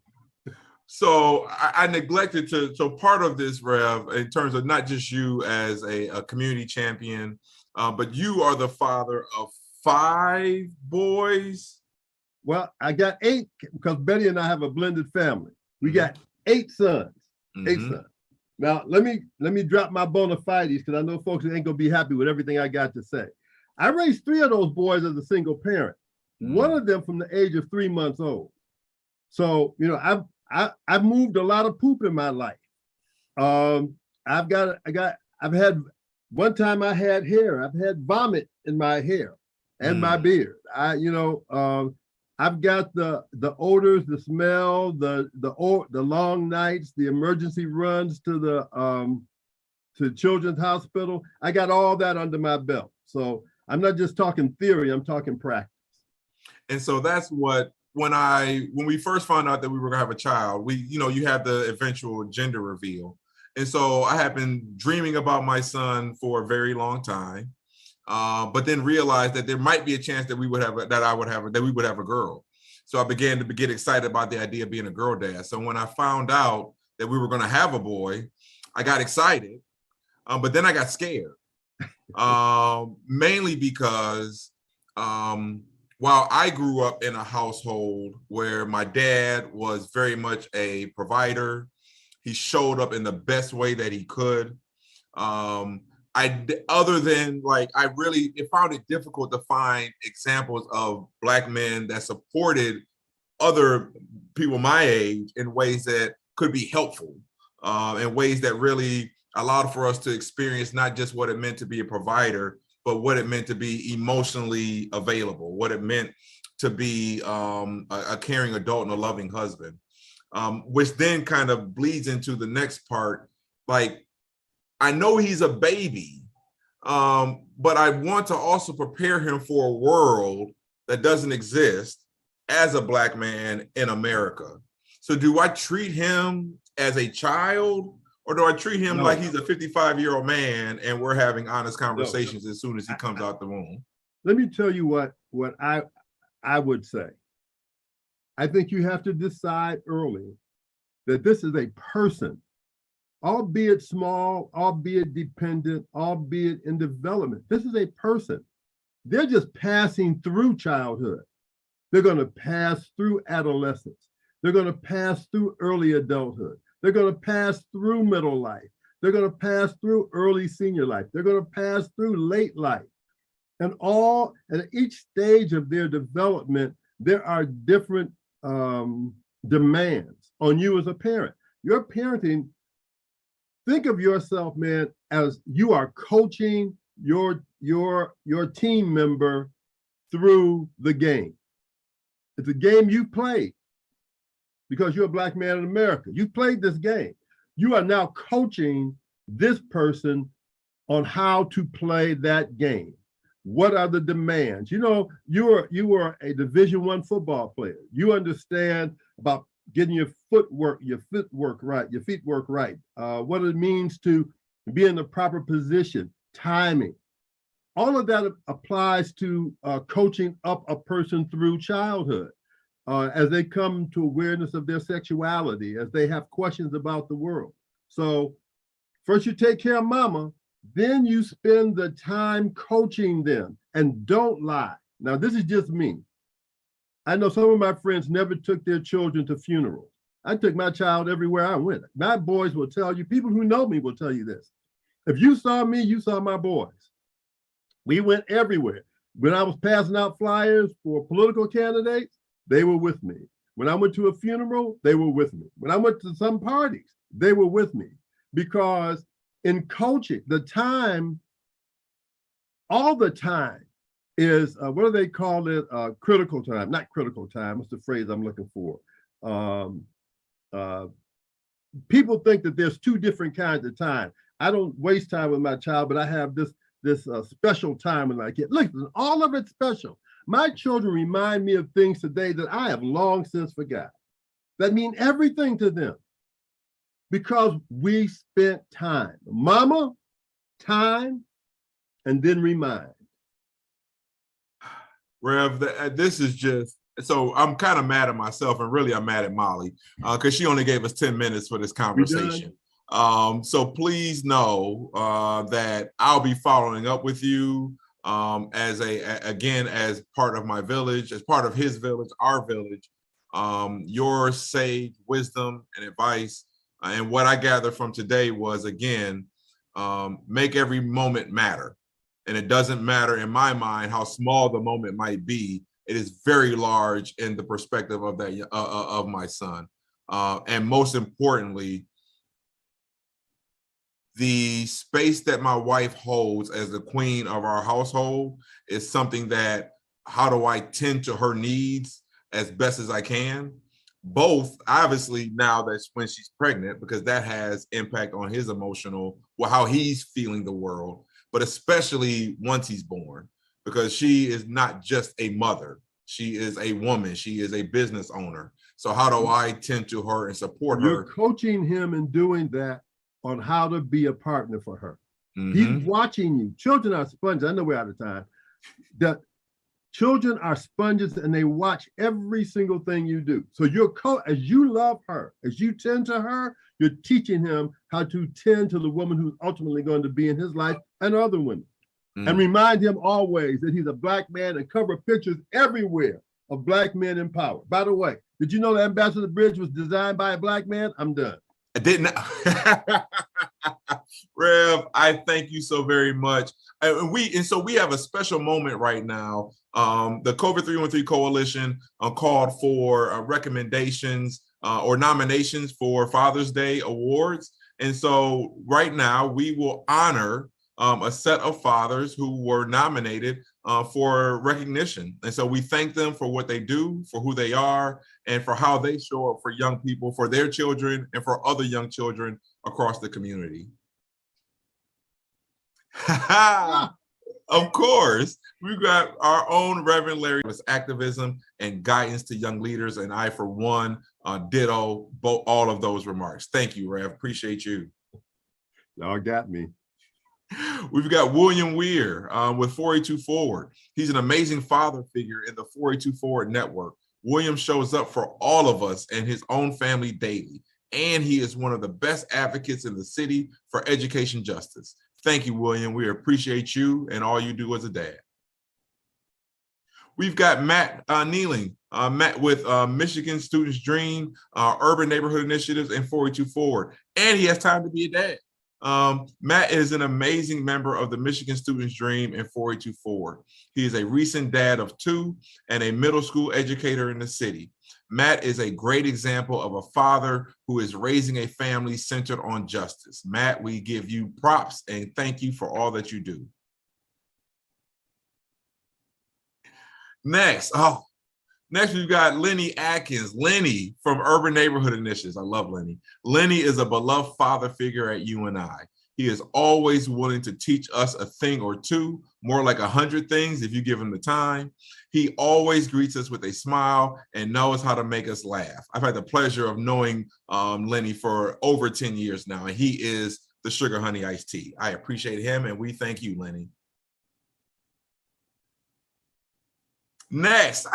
S4: So I neglected to, so part of this, Rev, in terms of not just you as a community champion, but you are the father of 5 boys.
S1: Well, I got 8 because Betty and I have a blended family. We got 8 sons, 8 sons. Now, let me drop my bona fides because I know folks ain't gonna be happy with everything I got to say. I raised 3 of those boys as a single parent. One of them from the age of 3 months old. So, you know, I've moved a lot of poop in my life. I've had, one time I had hair. I've had vomit in my hair and my beard. I've got the odors, the smell, the long nights, the emergency runs to the Children's Hospital. I got all that under my belt. So I'm not just talking theory, I'm talking practice.
S4: And so that's what, when we first found out that we were gonna have a child, you have the eventual gender reveal. And so I had been dreaming about my son for a very long time. But then realized that there might be a chance that we would have a girl. So I began to get excited about the idea of being a girl dad. So when I found out that we were going to have a boy, I got excited, but then I got scared, mainly because while I grew up in a household where my dad was very much a provider, he showed up in the best way that he could. I found it difficult to find examples of Black men that supported other people my age in ways that could be helpful, in ways that really allowed for us to experience not just what it meant to be a provider, but what it meant to be emotionally available, what it meant to be a caring adult and a loving husband. which then kind of bleeds into the next part. Like, I know he's a baby, but I want to also prepare him for a world that doesn't exist as a Black man in America. So do I treat him as a child, or do I treat him like he's a 55-year-old man and we're having honest conversations as soon as he comes out the womb?
S1: Let me tell you what I would say. I think you have to decide early that this is a person, albeit small, albeit dependent, albeit in development. This is a person. They're just passing through childhood. They're going to pass through adolescence. They're going to pass through early adulthood. They're going to pass through middle life. They're going to pass through early senior life. They're going to pass through late life. And at each stage of their development, there are different demands on you as a parent. Your parenting, think of yourself, man, as you are coaching your team member through the game. It's a game you played because you're a Black man in America. You played this game. You are now coaching this person on how to play that game. What are the demands? You know, you were a Division I football player. You understand about getting your feet work right. What it means to be in the proper position, timing. All of that applies to coaching up a person through childhood. As they come to awareness of their sexuality, as they have questions about the world. So first you take care of mama, then you spend the time coaching them, and don't lie. Now, this is just me. I know some of my friends never took their children to funerals. I took my child everywhere I went. My boys will tell you, people who know me will tell you this. If you saw me, you saw my boys. We went everywhere. When I was passing out flyers for political candidates, they were with me. When I went to a funeral, they were with me. When I went to some parties, they were with me. Because in coaching, the time, all the time is, what do they call it? Critical time, not critical time. What's the phrase I'm looking for? People think that there's two different kinds of time. I don't waste time with my child, but I have this special time with my kid. Listen, all of it's special. My children remind me of things today that I have long since forgot, that mean everything to them because we spent time. Mama, time, and then remind.
S4: Rev, this is just, so I'm kind of mad at myself, and really I'm mad at Molly because she only gave us 10 minutes for this conversation. So please know that I'll be following up with you as part of my village, as part of his village, our village. Your sage wisdom and advice, and what I gathered from today was, again, make every moment matter. And it doesn't matter in my mind how small the moment might be. It is very large in the perspective of that of my son. And most importantly, the space that my wife holds as the queen of our household is something that, how do I tend to her needs as best as I can? Both, obviously, now that's when she's pregnant, because that has impact on his emotional, well, how he's feeling the world, but especially once he's born, because she is not just a mother. She is a woman. She is a business owner. So how do I tend to her and support her?
S1: You're coaching him in doing that on how to be a partner for her.
S4: Mm-hmm.
S1: He's watching you. Children are sponges. I know we're out of time. The children are sponges and they watch every single thing you do. So as you love her, as you tend to her, you're teaching him how to tend to the woman who's ultimately going to be in his life and other women. And remind him always that he's a Black man, and cover pictures everywhere of Black men in power. By the way, did you know the Ambassador Bridge was designed by a Black man? I'm done.
S4: I didn't. Rev, I thank you so very much. And so we have a special moment right now. The COVID313 Coalition called for recommendations or nominations for Father's Day awards. And so right now we will honor a set of fathers who were nominated for recognition. And so we thank them for what they do, for who they are, and for how they show up for young people, for their children, and for other young children across the community. Of course, we've got our own Reverend Larry with activism and guidance to young leaders. And I, for one, ditto all of those remarks. Thank you, Rev. Appreciate you.
S1: Y'all got me.
S4: We've got William Weir with 482 Forward. He's an amazing father figure in the 482 Forward network. William shows up for all of us and his own family daily. And he is one of the best advocates in the city for education justice. Thank you, William. We appreciate you and all you do as a dad. We've got Matt Kneeling, Matt with Michigan Students Dream, Urban Neighborhood Initiatives, and 482 Forward. And he has time to be a dad. Matt is an amazing member of the Michigan Students Dream and 482 Forward. He is a recent dad of 2 and a middle school educator in the city. Matt is a great example of a father who is raising a family centered on justice. Matt, we give you props and thank you for all that you do. Next we've got Lenny Atkins. Lenny from Urban Neighborhood Initiatives. I love Lenny. Lenny is a beloved father figure at UNI. He is always willing to teach us a thing or two, more like 100 things if you give him the time. He always greets us with a smile and knows how to make us laugh. I've had the pleasure of knowing Lenny for over 10 years now, and he is the sugar honey iced tea. I appreciate him, and we thank you, Lenny. Next,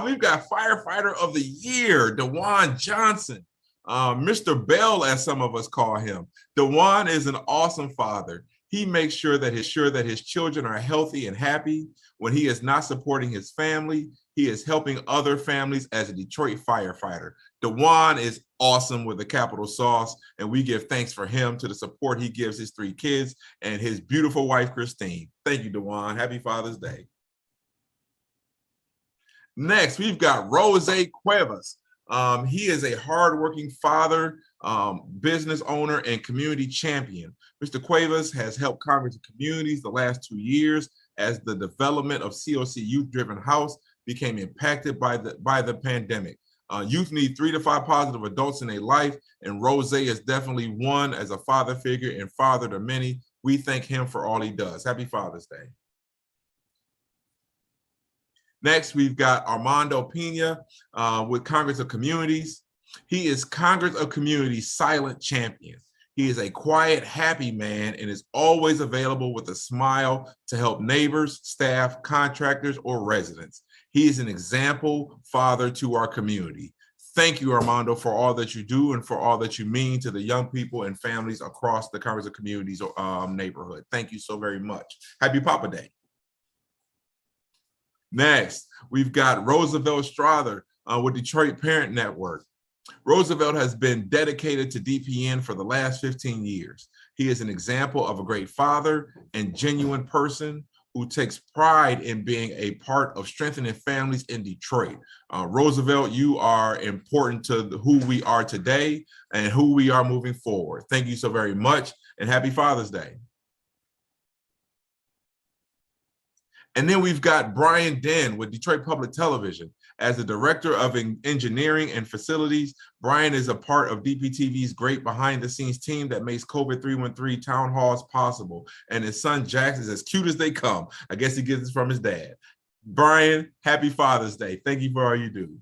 S4: we've got Firefighter of the Year, Dejuan Johnson. Mr. Bell, as some of us call him. Dejuan is an awesome father. He makes sure that his children are healthy and happy. When he is not supporting his family, he is helping other families as a Detroit firefighter. Dejuan is awesome with a capital sauce, and we give thanks for him to the support he gives his 3 kids and his beautiful wife, Christine. Thank you, Dejuan. Happy Father's Day. Next, we've got Rose Cuevas. He is a hardworking father, business owner, and community champion. Mr. Cuevas has helped Congress and communities the last 2 years as the development of COC Youth Driven House became impacted by the pandemic. Youth need 3 to 5 positive adults in their life, and Rose is definitely one as a father figure and father to many. We thank him for all he does. Happy Father's Day. Next, we've got Armando Pena with Congress of Communities. He is Congress of Communities' silent champion. He is a quiet, happy man and is always available with a smile to help neighbors, staff, contractors, or residents. He is an example father to our community. Thank you, Armando, for all that you do and for all that you mean to the young people and families across the Congress of Communities neighborhood. Thank you so very much. Happy Papa Day. Next, we've got Roosevelt Strother with Detroit Parent Network. Roosevelt has been dedicated to DPN for the last 15 years. He is an example of a great father and genuine person who takes pride in being a part of strengthening families in Detroit. Roosevelt, you are important to who we are today and who we are moving forward. Thank you so very much, and happy Father's Day. And then we've got Brian Den with Detroit Public Television. As the Director of Engineering and Facilities, Brian is a part of DPTV's great behind-the-scenes team that makes COVID313 Town Halls possible. And his son, Jax, is as cute as they come. I guess he gets it from his dad. Brian, happy Father's Day. Thank you for all you do.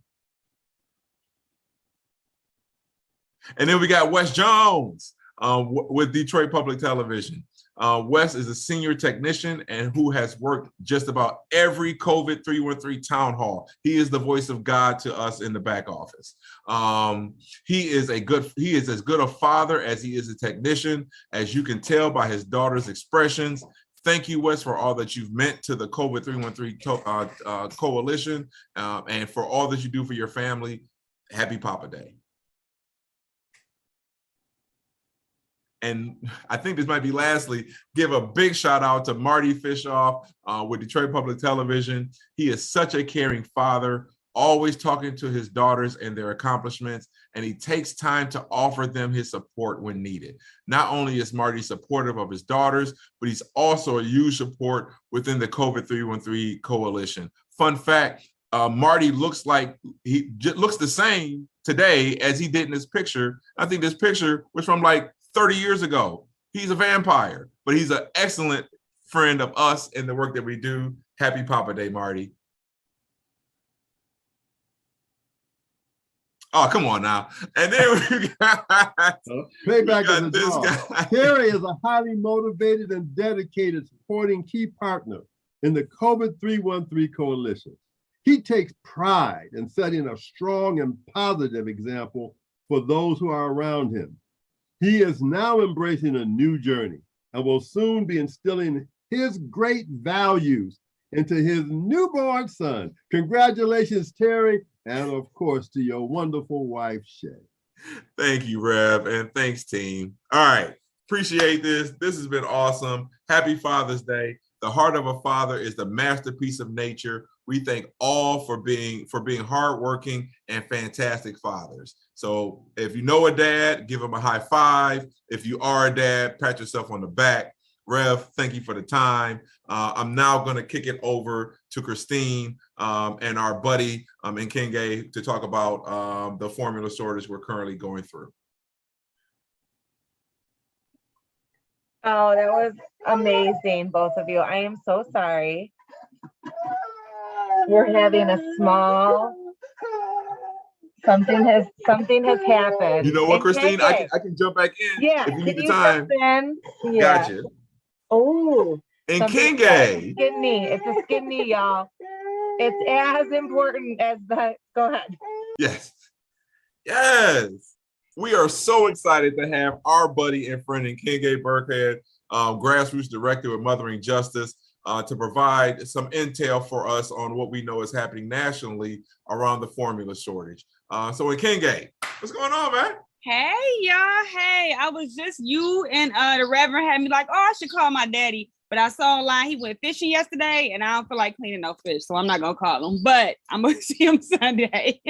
S4: And then we got Wes Jones with Detroit Public Television. Wes is a senior technician and who has worked just about every COVID313 town hall. He is the voice of God to us in the back office. He is as good a father as he is a technician, as you can tell by his daughter's expressions. Thank you, Wes, for all that you've meant to the COVID313 coalition and for all that you do for your family. Happy Papa Day. And I think this might be lastly, give a big shout out to Marty Fishoff with Detroit Public Television. He is such a caring father, always talking to his daughters and their accomplishments, and he takes time to offer them his support when needed. Not only is Marty supportive of his daughters, but he's also a huge support within the COVID313 coalition. Fun fact, Marty looks the same today as he did in this picture. I think this picture was from like 30 years ago. He's a vampire, but he's an excellent friend of us and the work that we do. Happy Papa Day, Marty. Oh, come on now. And then we got,
S1: Payback is a
S4: this
S1: draw.
S4: guy.
S1: Terry is a highly motivated and dedicated supporting key partner in the COVID313 coalition. He takes pride in setting a strong and positive example for those who are around him. He is now embracing a new journey and will soon be instilling his great values into his newborn son. Congratulations, Terry, and of course to your wonderful wife, Shay.
S4: Thank you, Rev, and thanks, team. All right, appreciate this. This has been awesome. Happy Father's Day. The heart of a father is the masterpiece of nature. We thank all for being hardworking and fantastic fathers. So if you know a dad, give him a high five. If you are a dad, pat yourself on the back. Rev, thank you for the time. I'm now going to kick it over to Christine and our buddy in Kenge to talk about the formula shortage we're currently going through.
S2: Oh, that was amazing, both of you. I am so sorry. We're having a small, something has happened.
S4: You know what,
S2: And
S4: Christine?
S2: KK,
S4: I can jump back in
S2: yeah,
S4: if you need
S2: can
S4: the time.
S2: jump in? Yeah.
S4: Gotcha.
S2: Oh,
S4: In
S2: something-
S4: Kenge.
S2: Skin knee. It's a skin knee, y'all. It's as important as the. Go ahead.
S4: Yes. Yes. We are so excited to have our buddy and friend in Kenge Burkhead, grassroots director of Mothering Justice, to provide some intel for us on what we know is happening nationally around the formula shortage. So in Kenge, what's going on, man?
S7: Hey, y'all. Hey, I was just, you and the Reverend had me like, oh, I should call my daddy. But I saw online he went fishing yesterday, and I don't feel like cleaning no fish, so I'm not gonna call him. But I'm gonna see him Sunday.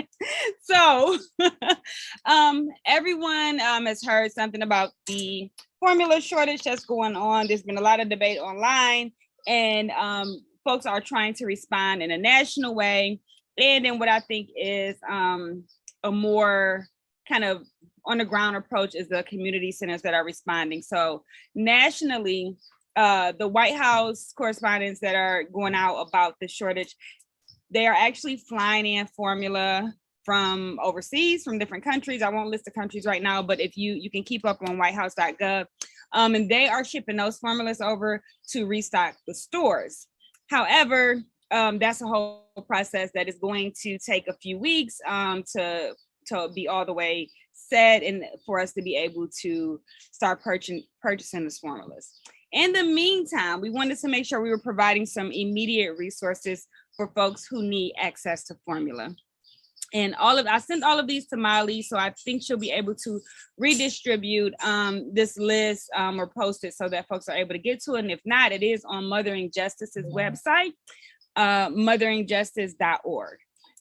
S7: So, everyone has heard something about the formula shortage that's going on. There's been a lot of debate online, and folks are trying to respond in a national way. And then what I think is a more kind of on the ground approach is the community centers that are responding. So nationally, the White House correspondents that are going out about the shortage, they are actually flying in formula from overseas, from different countries. I won't list the countries right now, but if you can keep up on whitehouse.gov, and they are shipping those formulas over to restock the stores. However, that's a whole process that is going to take a few weeks to be all the way set and for us to be able to start purchasing these formulas. In the meantime, we wanted to make sure we were providing some immediate resources for folks who need access to formula. And I sent all of these to Molly, so I think she'll be able to redistribute this list or post it so that folks are able to get to it. And if not, it is on Mothering Justice's website, motheringjustice.org.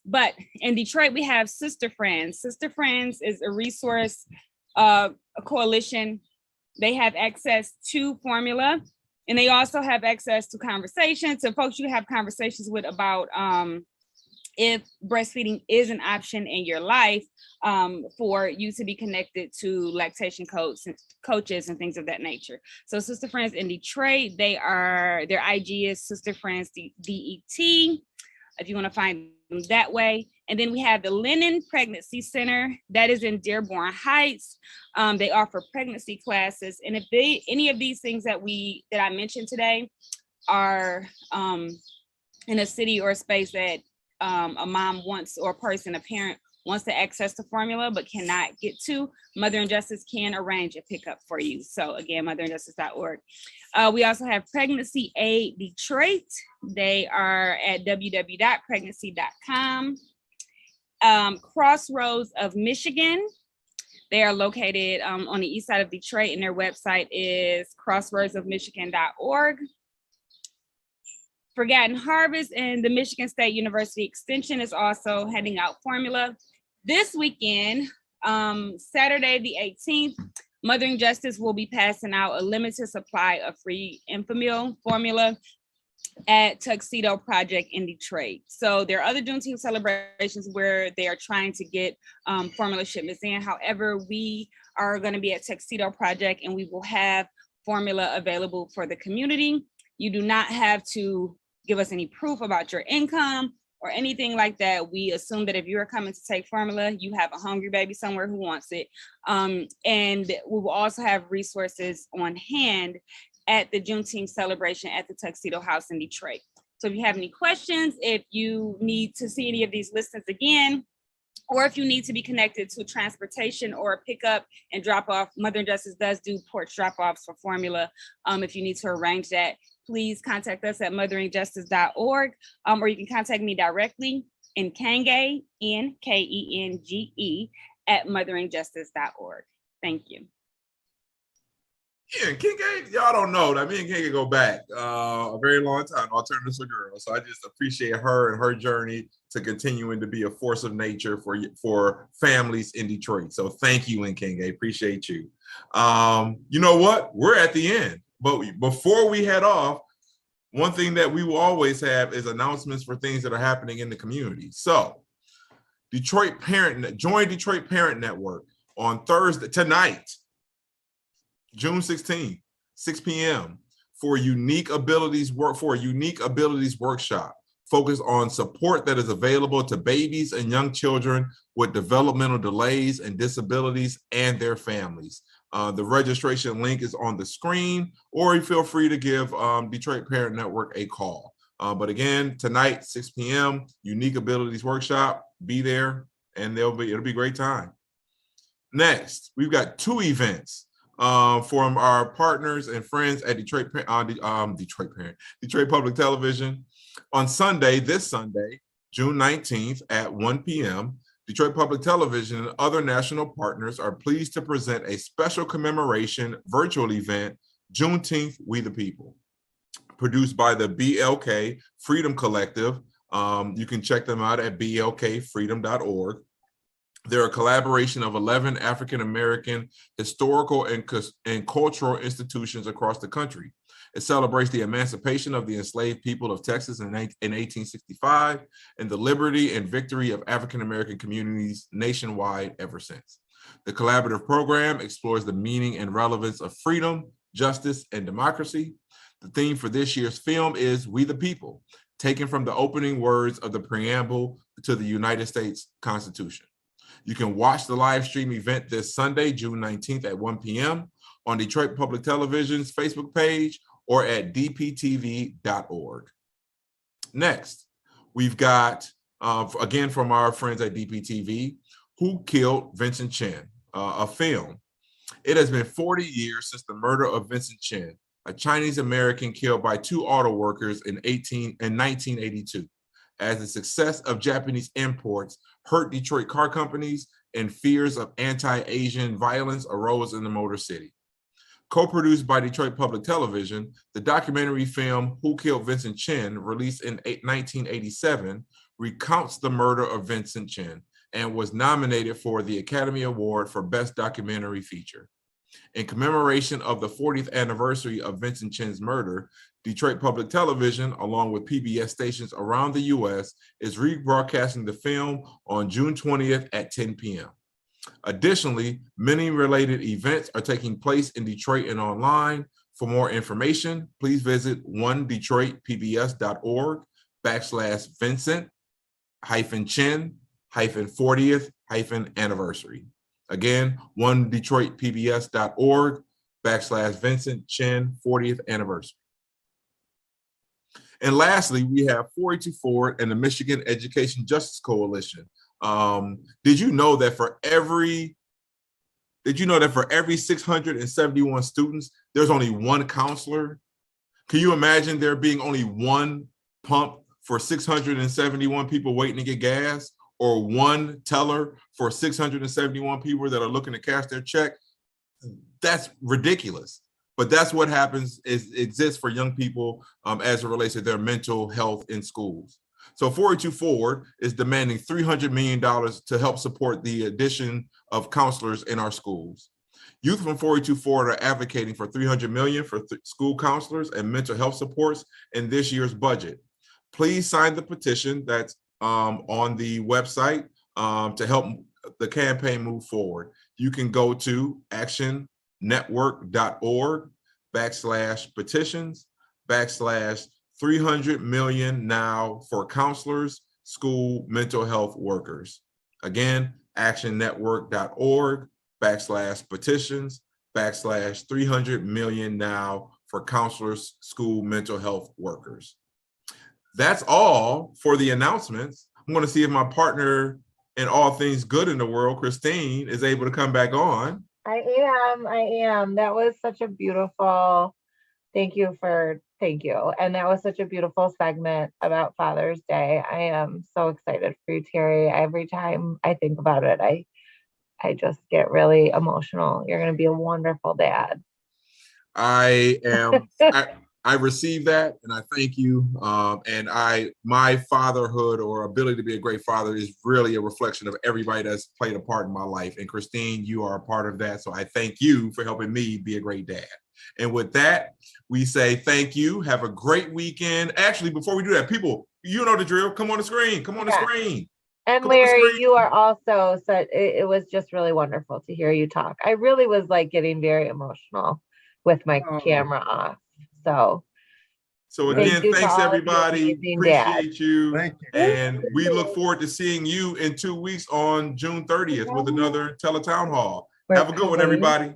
S7: But in Detroit, we have Sister Friends. Sister Friends is a resource, a coalition. They have access to formula, and they also have access to conversations, to folks you have conversations with about if breastfeeding is an option in your life, for you to be connected to lactation coaches and things of that nature. So Sister Friends in Detroit, their IG is Sister Friends DET, if you want to find them that way. And then we have the Lennon Pregnancy Center that is in Dearborn Heights. They offer pregnancy classes. And if any of these things that I mentioned today are in a city or a space that a mom wants, or a person, a parent wants to access the formula but cannot get to, Mothering Justice can arrange a pickup for you. So again, motheringjustice.org. We also have Pregnancy Aid Detroit. They are at www.pregnancy.com. Crossroads of Michigan. They are located on the east side of Detroit, and their website is crossroadsofmichigan.org. Forgotten Harvest and the Michigan State University Extension is also handing out formula. This weekend, Saturday the 18th, Mothering Justice will be passing out a limited supply of free Enfamil formula at Tuxedo Project in Detroit. So there are other Juneteenth celebrations where they are trying to get formula shipments in. However, we are going to be at Tuxedo Project and we will have formula available for the community. You do not have to give us any proof about your income or anything like that. We assume that if you're coming to take formula, you have a hungry baby somewhere who wants it. And we will also have resources on hand at the Juneteenth celebration at the Tuxedo House in Detroit. So if you have any questions, if you need to see any of these listings again, or if you need to be connected to transportation or a pickup and drop off, Mothering Justice does do porch drop-offs for formula. If you need to arrange that, please contact us at motheringjustice.org, or you can contact me directly in Nkenge, Nkenge, at motheringjustice.org. Thank you.
S4: Yeah, Kincaid, y'all don't know that me and Kincaid go back a very long time. Alternatives for Girls. So I just appreciate her and her journey to continuing to be a force of nature for families in Detroit. So thank you, Kincaid. Appreciate you. You know what? We're at the end, but before we head off, one thing that we will always have is announcements for things that are happening in the community. So join Detroit Parent Network on Thursday tonight, June 16th, 6 p.m. for a Unique Abilities workshop focused on support that is available to babies and young children with developmental delays and disabilities and their families. The registration link is on the screen, or you feel free to give Detroit Parent Network a call. But again, tonight, 6 p.m., Unique Abilities Workshop. Be there, and it'll be a great time. Next, we've got two events from our partners and friends at Detroit Public Television. On Sunday, this Sunday, June 19th at 1 p.m., Detroit Public Television and other national partners are pleased to present a special commemoration virtual event, Juneteenth, We the People, produced by the BLK Freedom Collective. You can check them out at blkfreedom.org. They're a collaboration of 11 African-American historical and cultural institutions across the country. It celebrates the emancipation of the enslaved people of Texas in 1865 and the liberty and victory of African-American communities nationwide ever since. The collaborative program explores the meaning and relevance of freedom, justice, and democracy. The theme for this year's film is We the People, taken from the opening words of the preamble to the United States Constitution. You can watch the live stream event this Sunday, June 19th at 1 p.m. on Detroit Public Television's Facebook page or at dptv.org. Next, we've got, again from our friends at DPTV, Who Killed Vincent Chin, a film. It has been 40 years since the murder of Vincent Chin, a Chinese American killed by two auto workers in 1982. As the success of Japanese imports hurt Detroit car companies and fears of anti-Asian violence arose in the Motor City. Co-produced by Detroit Public Television, the documentary film Who Killed Vincent Chin, released in 1987, recounts the murder of Vincent Chin and was nominated for the Academy Award for Best Documentary Feature. In commemoration of the 40th anniversary of Vincent Chin's murder, Detroit Public Television, along with PBS stations around the U.S., is rebroadcasting the film on June 20th at 10 p.m. Additionally, many related events are taking place in Detroit and online. For more information, please visit onedetroitpbs.org/Vincent-Chin-40th-anniversary. Again, onedetroitpbs.org/Vincent-Chin-40th anniversary. And lastly, we have 482 Forward and the Michigan Education Justice Coalition. Did you know that for every 671 students, there's only one counselor? Can you imagine there being only one pump for 671 people waiting to get gas, or one teller for 671 people that are looking to cash their check? That's ridiculous. But that's what happens is exists for young people as it relates to their mental health in schools. So 482 Forward is demanding $300 million to help support the addition of counselors in our schools. Youth from 482 Forward are advocating for $300 million for school counselors and mental health supports in this year's budget. Please sign the petition that's on the website to help the campaign move forward. You can go to actionnetwork.org/petitions/300 million now for counselors, school mental health workers. Again, actionnetwork.org/petitions/300 million now for counselors, school mental health workers. That's all for the announcements. I'm going to see if my partner in all things good in the world, Christine, is able to come back on.
S2: I am. That was such a beautiful, thank you. And that was such a beautiful segment about Father's Day. I am so excited for you, Terry. Every time I think about it, I just get really emotional. You're going to be a wonderful dad.
S4: I am. I received that, and I thank you. And my fatherhood or ability to be a great father is really a reflection of everybody that's played a part in my life. And Christine, you are a part of that. So I thank you for helping me be a great dad. And with that, we say thank you. Have a great weekend. Actually, before we do that, people, you know the drill. Come on the screen. Come on the screen.
S2: And Larry, you are also such. It was just really wonderful to hear you talk. I really was like getting very emotional with my camera off. So
S4: again, thanks everybody. Appreciate you.
S1: Thank you.
S4: And we look forward to seeing you in 2 weeks on June 30th with another Town Hall. Have a good one, everybody.